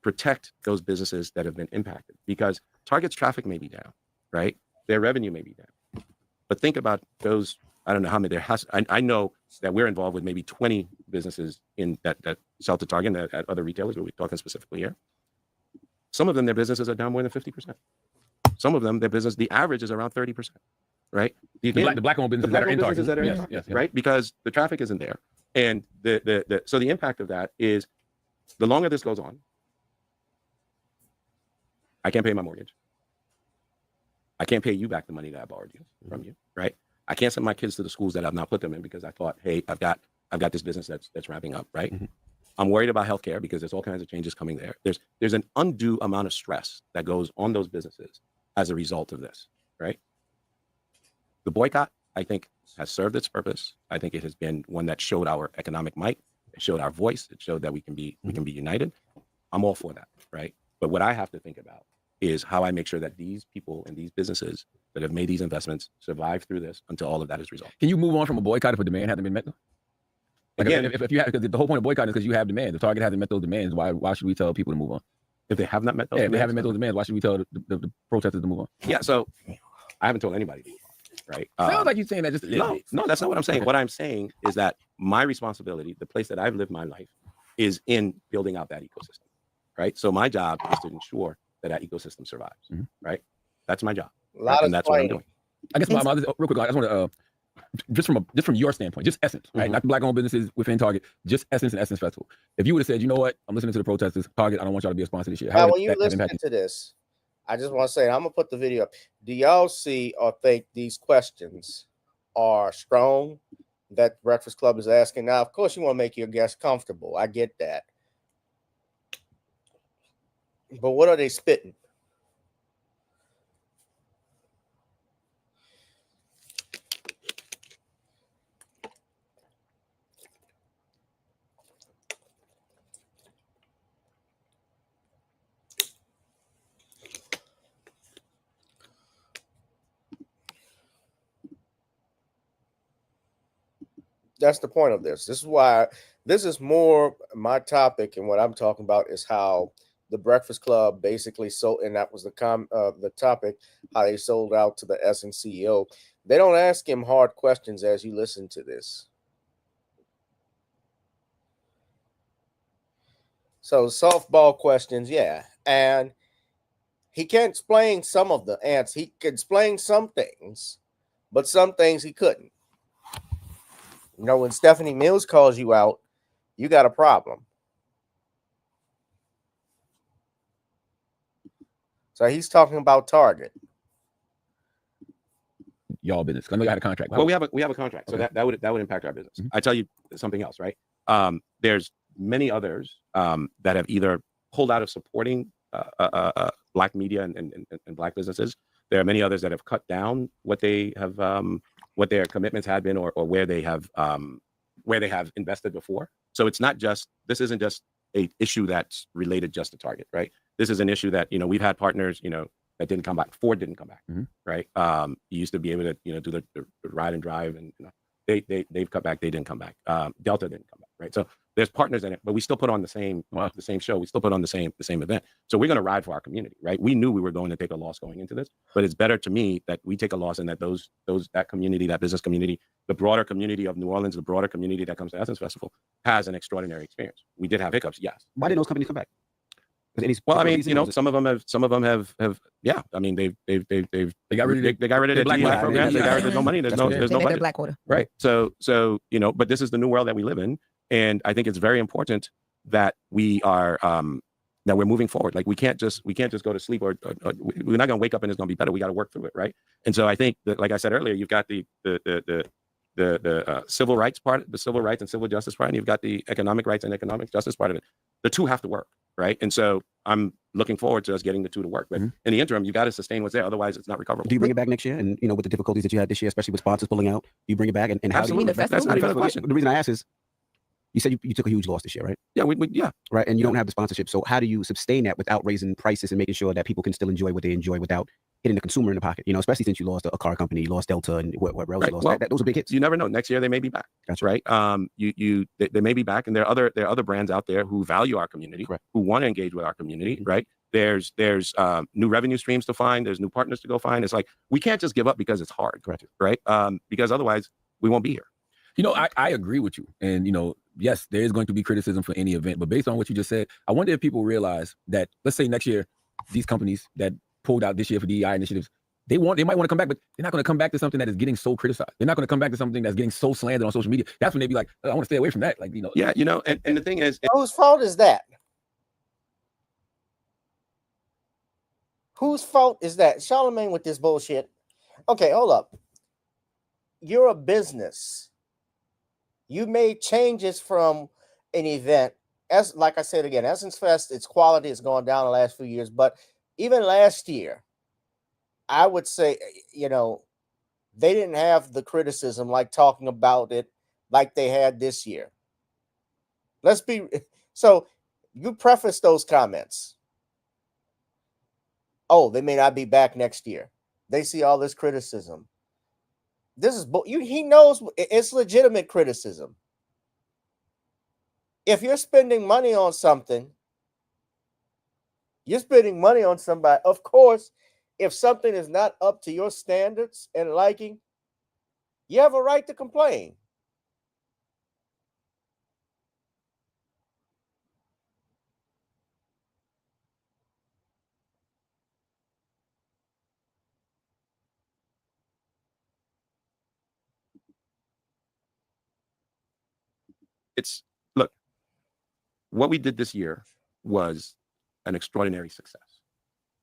protect those businesses that have been impacted? Because Target's traffic may be down, right? Their revenue may be down. But think about those. I don't know how many there has. I know that we're involved with maybe 20 businesses in that sell to Target and at other retailers, but we're talking specifically here. Some of them, their businesses are down more than 50%. Some of them, their business, the average is around 30%, right?
The Black-owned businesses that are in Target.
Yes, right? Because the traffic isn't there. And so the impact of that is, the longer this goes on, I can't pay my mortgage. I can't pay you back the money that I borrowed from you, right? I can't send my kids to the schools that I've not put them in because I thought, hey, I've got this business that's ramping up, right? I'm worried about healthcare because there's all kinds of changes coming there. There's an undue amount of stress that goes on those businesses as a result of this, right? The boycott, I think, has served its purpose. I think it has been one that showed our economic might. It showed our voice. It showed that we can be united. I'm all for that, right? But what I have to think about is how I make sure that these people and these businesses that have made these investments survive through this until all of that is resolved.
Can you move on from a boycott if a demand hasn't been met? Like
Again,
if you have, because the whole point of boycotting is because you have demands. If Target hasn't met those demands, why should we tell people to move on?
If they have not met those
if they haven't met those demands, why should we tell the protesters to move on?
Yeah, so I haven't told anybody to move on, right?
Sounds like you're saying that just a little bit.
No, that's not what I'm saying. What I'm saying is that my responsibility, the place that I've lived my life, is in building out that ecosystem, right? So my job is to ensure that ecosystem survives, right? That's my job, and that's what I'm doing.
I guess real quick, I just want to just from your standpoint, just essence, right? Not the black-owned businesses within Target, just essence and Essence Festival. If you would have said, you know what, I'm listening to the protesters, Target, I don't want y'all to be a sponsor this year.
Now, when you listen to this, I just want to say, I'm gonna put the video up. Do y'all see or think these questions are strong that Breakfast Club is asking? Now, of course, you want to make your guests comfortable. I get that, but what are they spitting? That's the point of this. This is why this is more my topic, and what I'm talking about is how the Breakfast Club basically sold, and that was the topic, how they sold out to the Essence CEO. They don't ask him hard questions as you listen to this. So softball questions, yeah, and he can't explain some of the answers. He could explain some things, but some things he couldn't. You know, when Stephanie Mills calls you out, you got a problem. So he's talking about Target.
Y'all business. I know you had a contract.
Well, we have a contract, so that would impact our business. I tell you something else, right? There's many others that have either pulled out of supporting black media and black businesses. There are many others that have cut down what they have. What their commitments had been, or where they have invested before. So it's not just, this isn't just a issue that's related just to Target, right? This is an issue that, we've had partners, that didn't come back. Ford didn't come back, right? You used to be able to, do the ride and drive, and they've cut back. They didn't come back. Delta didn't come back, right? So there's partners in it, but we still put on the same show. We still put on the same event. So we're going to ride for our community, right? We knew we were going to take a loss going into this, but it's better to me that we take a loss and that that community, that business community, the broader community of New Orleans, the broader community that comes to Essence Festival has an exextraordinary experience. We did have hiccups, yes.
Why didn't those companies come back?
Well, I mean, some of them have, yeah. I mean, they got rid of the DEI program. They got rid of no money. There's no budget.
Black order.
Right. So, but this is the new world that we live in. And I think it's very important that we are, that we're moving forward. Like we can't just go to sleep, or we're not going to wake up and it's going to be better. We got to work through it. Right. And so I think that, like I said earlier, you've got the civil rights part, the civil rights and civil justice part, and you've got the economic rights and economic justice part of it. The two have to work. Right. And so I'm looking forward to us getting the two to work. But in the interim, you got to sustain what's there. Otherwise, it's not recoverable.
Do you bring it back next year? And, with the difficulties that you had this year, especially with sponsors pulling out, you bring it back? And how
Absolutely.
do you,
That's not even a question.
The reason I ask is, you said you took a huge loss this year, right?
Yeah, yeah.
Right. And you don't have the sponsorship. So how do you sustain that without raising prices and making sure that people can still enjoy what they enjoy without hitting the consumer in the pocket? Especially since you lost a car company, you lost Delta, and whatever else you lost.
Well,
those are big hits.
You never know. Next year they may be back.
That's
right. They may be back, and there are other brands out there who value our community, who want to engage with our community. Right. There's new revenue streams to find. There's new partners to go find. It's like we can't just give up because it's hard. Right. Because otherwise we won't be here.
I agree with you. And, yes, there is going to be criticism for any event. But based on what you just said, I wonder if people realize that, let's say next year, these companies that pulled out this year for DEI initiatives, they might want to come back, but they're not going to come back to something that is getting so criticized. They're not going to come back to something that's getting so slandered on social media. That's when they be like, I want to stay away from that.
Yeah, and the thing is,
whose fault is that? Whose fault is that? Charlemagne with this bullshit. Okay, hold up. You're a business. You made changes from an event. As like I said again, Essence Fest, its quality has gone down the last few years, but even last year, I would say, they didn't have the criticism like talking about it like they had this year. So you preface those comments. Oh, they may not be back next year. They see all this criticism. He knows it's legitimate criticism. If you're spending money on something, you're spending money on somebody. Of course, if something is not up to your standards and liking, you have a right to complain.
Look, what we did this year was an extraordinary success.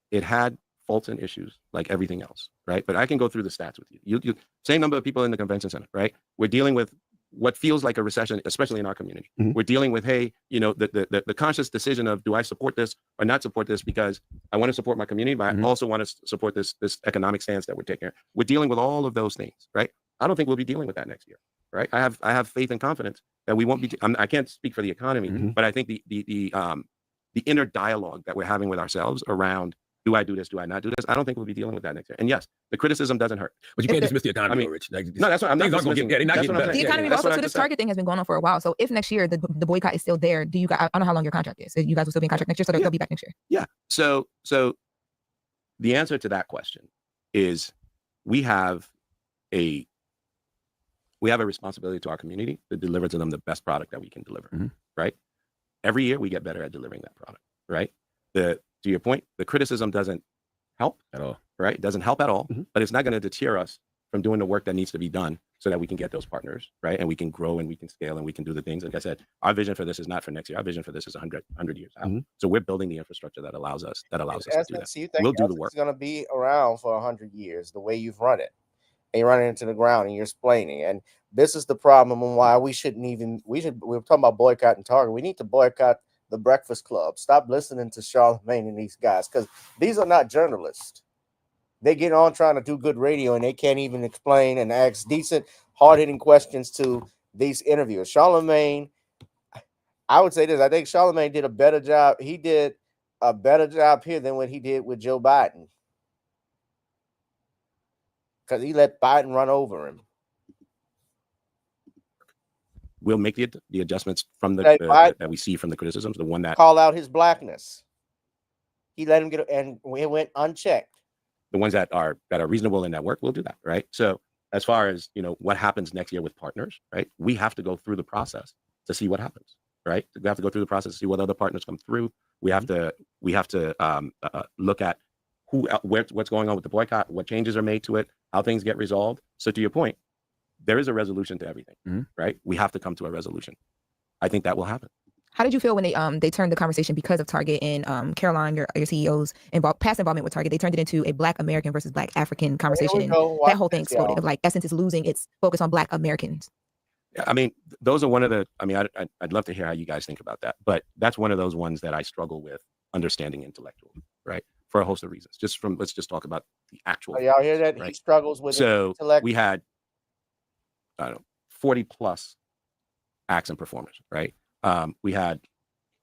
It had faults and issues like everything else, right? But I can go through the stats with you. You same number of people in the convention center, right? We're dealing with what feels like a recession, especially in our community. Mm-hmm. We're dealing with, hey, the conscious decision of, do I support this or not support this, because I want to support my community, but I also want to support this economic stance that we're taking. We're dealing with all of those things, right? I don't think we'll be dealing with that next year, right? I have faith and confidence that we won't be. I can't speak for the economy, but I think the inner dialogue that we're having with ourselves around, do I do this? Do I not do this? I don't think we'll be dealing with that next year. And yes, the criticism doesn't hurt.
But you can't dismiss the economy, Rich.
No, that's what I'm not dismissing.
The
economy, but also, this Target thing has been going on for a while. So if next year the boycott is still there, do you guys? I don't know how long your contract is. You guys will still be in contract next year, so they'll be back next year.
Yeah. So the answer to that question is we have a responsibility to our community to deliver to them the best product that we can deliver. Right. Every year we get better at delivering that product. Right. To your point, the criticism doesn't help at all, right? It doesn't help at all, but it's not going to deter us from doing the work that needs to be done so that we can get those partners, right? And we can grow and we can scale and we can do the things. Like I said, our vision for this is not for next year. Our vision for this is 100 years out. So we're building the infrastructure that allows us to do that.
You think
we'll do the work.
It's going to be around for 100 years, the way you've run it. And you run it into the ground and you're explaining. And this is the problem and why we were talking about boycotting Target. We need to boycott the Breakfast Club. Stop listening to Charlemagne and these guys, because these are not journalists. They get on trying to do good radio and they can't even explain and ask decent, hard-hitting questions to these interviewers. Charlemagne, I would say this, I think Charlemagne did a better job. He did a better job here than what he did with Joe Biden, because he let Biden run over him.
We'll make the adjustments from that we see from the criticisms. The one that
call out his blackness, he let him get, and it went unchecked.
The ones that are reasonable in that work, we'll do that, right? So as far as what happens next year with partners, right? We have to go through the process to see what happens, right? We have to go through the process to see what other partners come through. We have to look at what's going on with the boycott, what changes are made to it, how things get resolved. So to your point, there is a resolution to everything, right? We have to come to a resolution. I think that will happen.
How did you feel when they turned the conversation, because of Target and Caroline, your CEO's past involvement with Target, they turned it into a Black American versus Black African conversation, and that whole thing exploded of like Essence is losing its focus on Black Americans.
Yeah, I mean, those are one of the. I mean, I'd love to hear how you guys think about that, but that's one of those ones that I struggle with understanding intellectually, right? For a host of reasons. Let's just talk about the actual.
Y'all hear that? Right? He struggles with
so we had 40 plus acts and performers, right? We had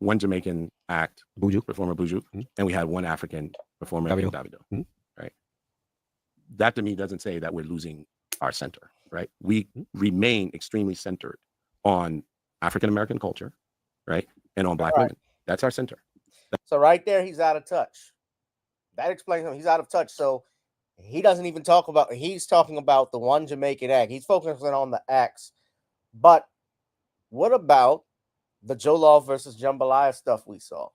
one Jamaican act, performer Buju, and we had one African performer, Davido, right? That to me doesn't say that we're losing our center, right? We remain extremely centered on African-American culture, right? And on Black women. That's our center.
So right there, he's out of touch. That explains him. He's out of touch. So he doesn't even talk about, he's talking about the one Jamaican act. He's focusing on the acts. But what about the Joe Law versus Jambalaya stuff we saw?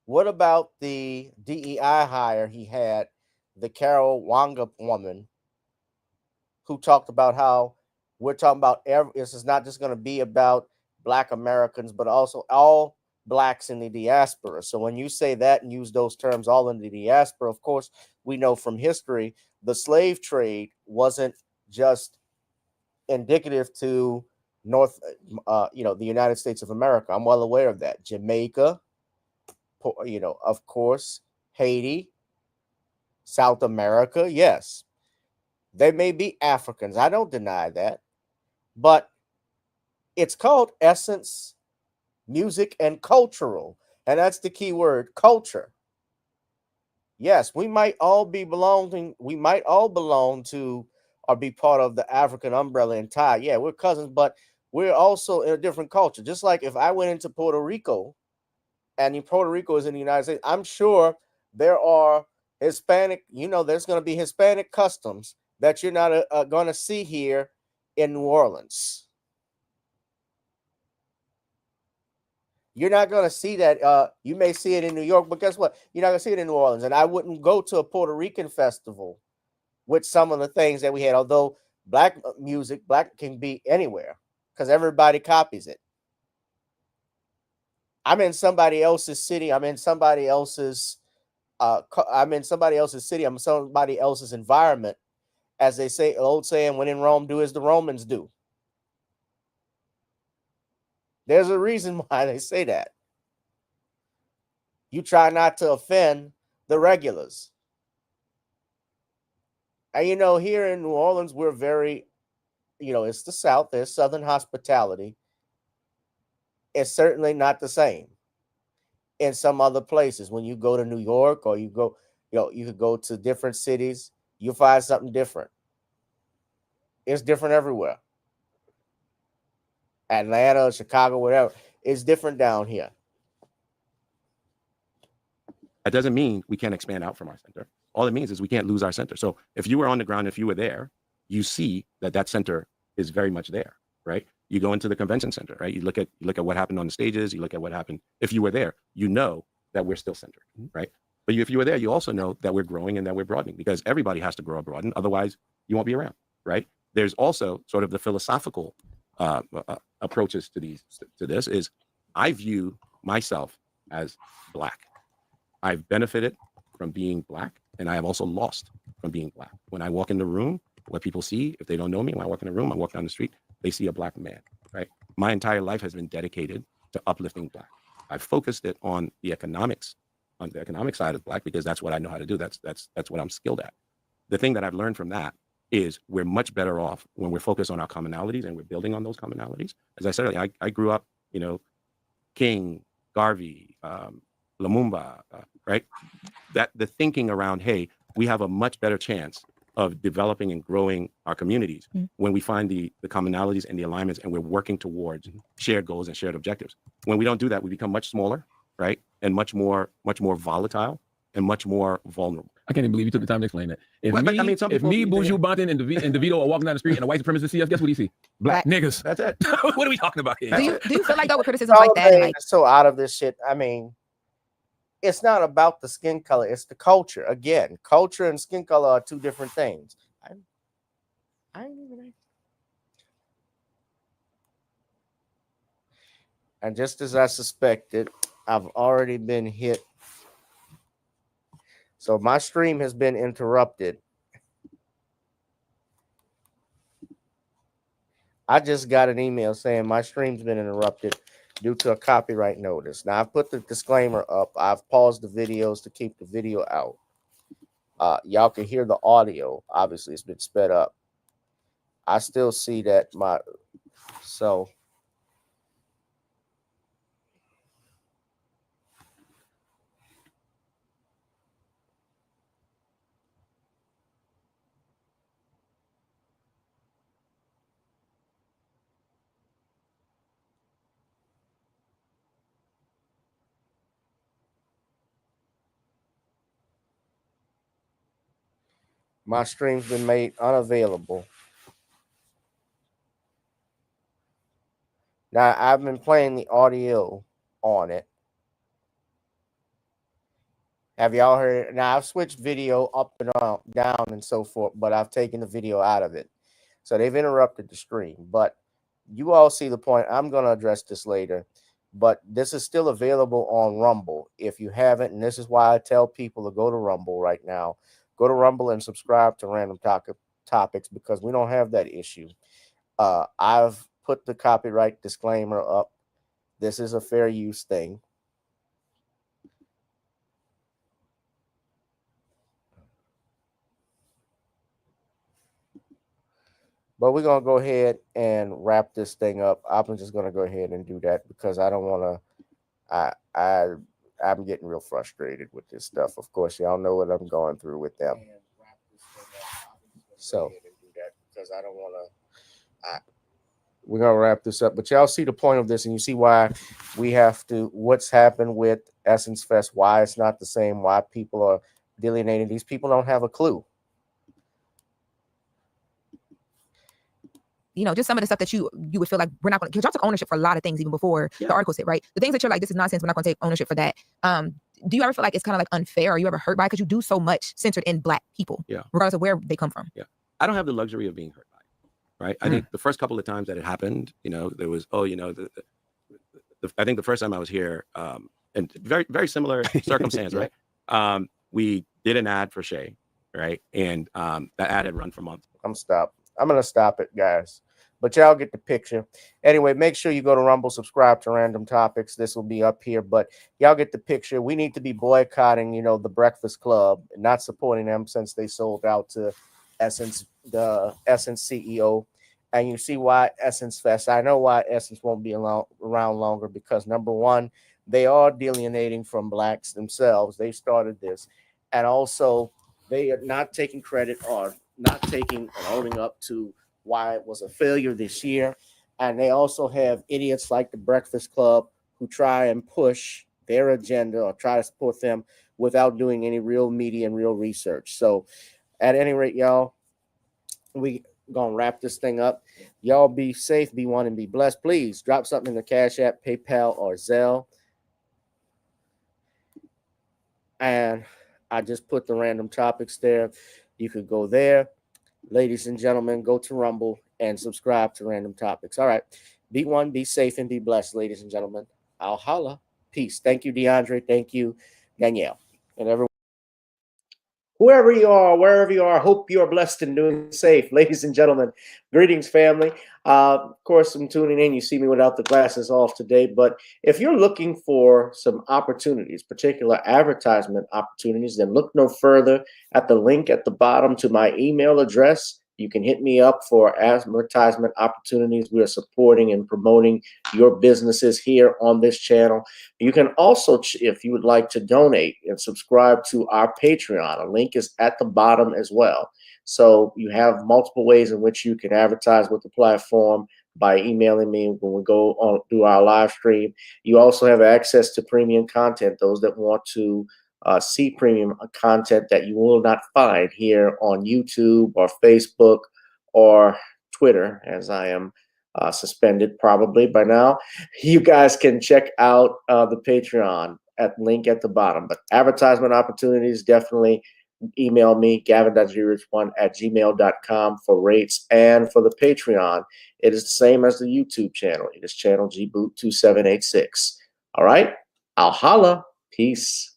What about the DEI hire he had, the Carol Wanga woman, who talked about how we're talking about this is not just going to be about Black Americans, but also all blacks in the diaspora. So when you say that and use those terms, all in the diaspora, of course, we know from history the slave trade wasn't just indicative to the United States of America. I'm well aware of that. Jamaica, of course, Haiti, South America, yes. They may be Africans. I don't deny that. But it's called essence, music, and cultural. And that's the key word, culture. Yes, we might all belong to or be part of the African umbrella and tie. Yeah, we're cousins, but we're also in a different culture. Just like if I went into Puerto Rico, and Puerto Rico is in the United States, I'm sure there are Hispanic, there's going to be Hispanic customs that you're not going to see here in New Orleans. You're not going to see that. You may see it in New York, but guess what? You're not going to see it in New Orleans. And I wouldn't go to a Puerto Rican festival with some of the things that we had, although black can be anywhere because everybody copies it. I'm in somebody else's city. I'm in somebody else's city. I'm in somebody else's environment. As they say, old saying, when in Rome, do as the Romans do. There's a reason why they say that. You try not to offend the regulars. And here in New Orleans, we're very, it's the South. There's Southern hospitality. It's certainly not the same in some other places. When you go to New York or you could go to different cities, you'll find something different. It's different everywhere. Atlanta, Chicago, whatever. It's different down here.
That doesn't mean we can't expand out from our center. All it means is we can't lose our center. So if you were on the ground, if you were there, you see that center is very much there, right? You go into the convention center, right? You look at what happened on the stages. You look at what happened. If you were there, you know that we're still centered, right? But if you were there, you also know that we're growing and that we're broadening, because everybody has to grow or broaden. Otherwise, you won't be around, right? There's also sort of the philosophical approaches to this is I view myself as Black. I've benefited from being Black, and I have also lost from being Black. When I walk in the room, what people see, if they don't know me, when I walk in the room, I walk down the street, they see a Black man, right? My entire life has been dedicated to uplifting Black. I've focused it on the economic side of Black, because that's what I know how to do. That's what I'm skilled at. The thing that I've learned from that is we're much better off when we're focused on our commonalities and we're building on those commonalities. As I said earlier, I grew up, King, Garvey, Lumumba, right? That the thinking around, hey, we have a much better chance of developing and growing our communities when we find the commonalities and the alignments, and we're working towards shared goals and shared objectives. When we don't do that, we become much smaller, right? And much more volatile and much more vulnerable.
I can't even believe you took the time to explain that. If me, Buju Banton, and DeVito are walking down the street and a white supremacist see us, guess what he see? Black niggas.
That's it.
What are we talking about here?
Do you feel like though with criticisms like that?
Like, so out of this shit, I mean, it's not about the skin color, it's the culture. Again, culture and skin color are two different things. And just as I suspected, I've already been hit. So my stream has been interrupted. I just got an email saying my stream's been interrupted due to a copyright notice. Now, I've put the disclaimer up. I've paused the videos to keep the video out. Y'all can hear the audio. Obviously, it's been sped up. I still see that my stream's been made unavailable. Now, I've been playing the audio on it. Have y'all heard it? Now, I've switched video up and down and so forth, but I've taken the video out of it. So they've interrupted the stream. But you all see the point. I'm going to address this later. but this is still available on Rumble. If you haven't, and this is why I tell people to go to Rumble right now. Go to Rumble and subscribe to Random Topics because we don't have that issue. I've put the copyright disclaimer up. This is a fair use thing. But we're going to go ahead and wrap this thing up. I'm just going to go ahead and do that because I don't want to, I'm getting real frustrated with this stuff. Of course, y'all know what I'm going through with them. So because I don't want to, we're going to wrap this up, but y'all see the point of this and you see why we have to, what's happened with Essence Fest, why it's not the same, why people are delineating. These people don't have a clue.
You know, just some of the stuff that you would feel like we're not going to, because y'all took ownership for a lot of things even before the articles hit, right? The things that you're like, this is nonsense, we're not going to take ownership for that. Do you ever feel like it's kind of like unfair? Are you ever hurt by it? Because you do so much centered in Black people, regardless of where they come from.
Yeah, I don't have the luxury of being hurt by it, right? I think the first couple of times that it happened, you know, there was, I think the first time I was here, and very, very similar circumstance, right? We did an ad for Shay, right? And that ad had run for months.
I'm going to stop it, guys. But y'all get the picture. Anyway, make sure you go to Rumble, subscribe to Random Topics. This will be up here. But y'all get the picture. We need to be boycotting, you know, the Breakfast Club, and not supporting them since they sold out to Essence, the Essence CEO. And you see why Essence Fest. I know why Essence won't be around longer because, number one, they are delineating from Blacks themselves. They started this. And also, they are not taking credit or not taking and owning up to why it was a failure this year. And they also have idiots like the Breakfast Club who try and push their agenda or try to support them without doing any real media and real research. So at any rate, y'all, we gonna wrap this thing up. Y'all be safe, be one, and be blessed. Please drop something in the Cash App, PayPal, or Zelle. And I just put the Random Topics there. You could go there. Ladies and gentlemen, go to Rumble and subscribe to Random Topics. All right. Be one, be safe, and be blessed, ladies and gentlemen. I'll holla. Peace. Thank you, DeAndre. Thank you, Danielle. And everyone. Whoever you are, wherever you are, hope you are blessed and doing safe. Ladies and gentlemen, greetings, family. Of course, I'm tuning in. You see me without the glasses off today. But if you're looking for some opportunities, particular advertisement opportunities, then look no further at the link at the bottom to my email address. You can hit me up for advertisement opportunities. We are supporting and promoting your businesses here on this channel. You can also, if you would like to donate and subscribe to our Patreon, a link is at the bottom as well. So you have multiple ways in which you can advertise with the platform by emailing me when we go on through our live stream. You also have access to premium content, those that want to see premium content that you will not find here on YouTube or Facebook or Twitter, as I am suspended probably by now. You guys can check out the Patreon at link at the bottom. But advertisement opportunities, definitely email me, gavin.grich1@gmail.com for rates. And for the Patreon, it is the same as the YouTube channel. It is channel GBoot2786. All right, I'll holla. Peace.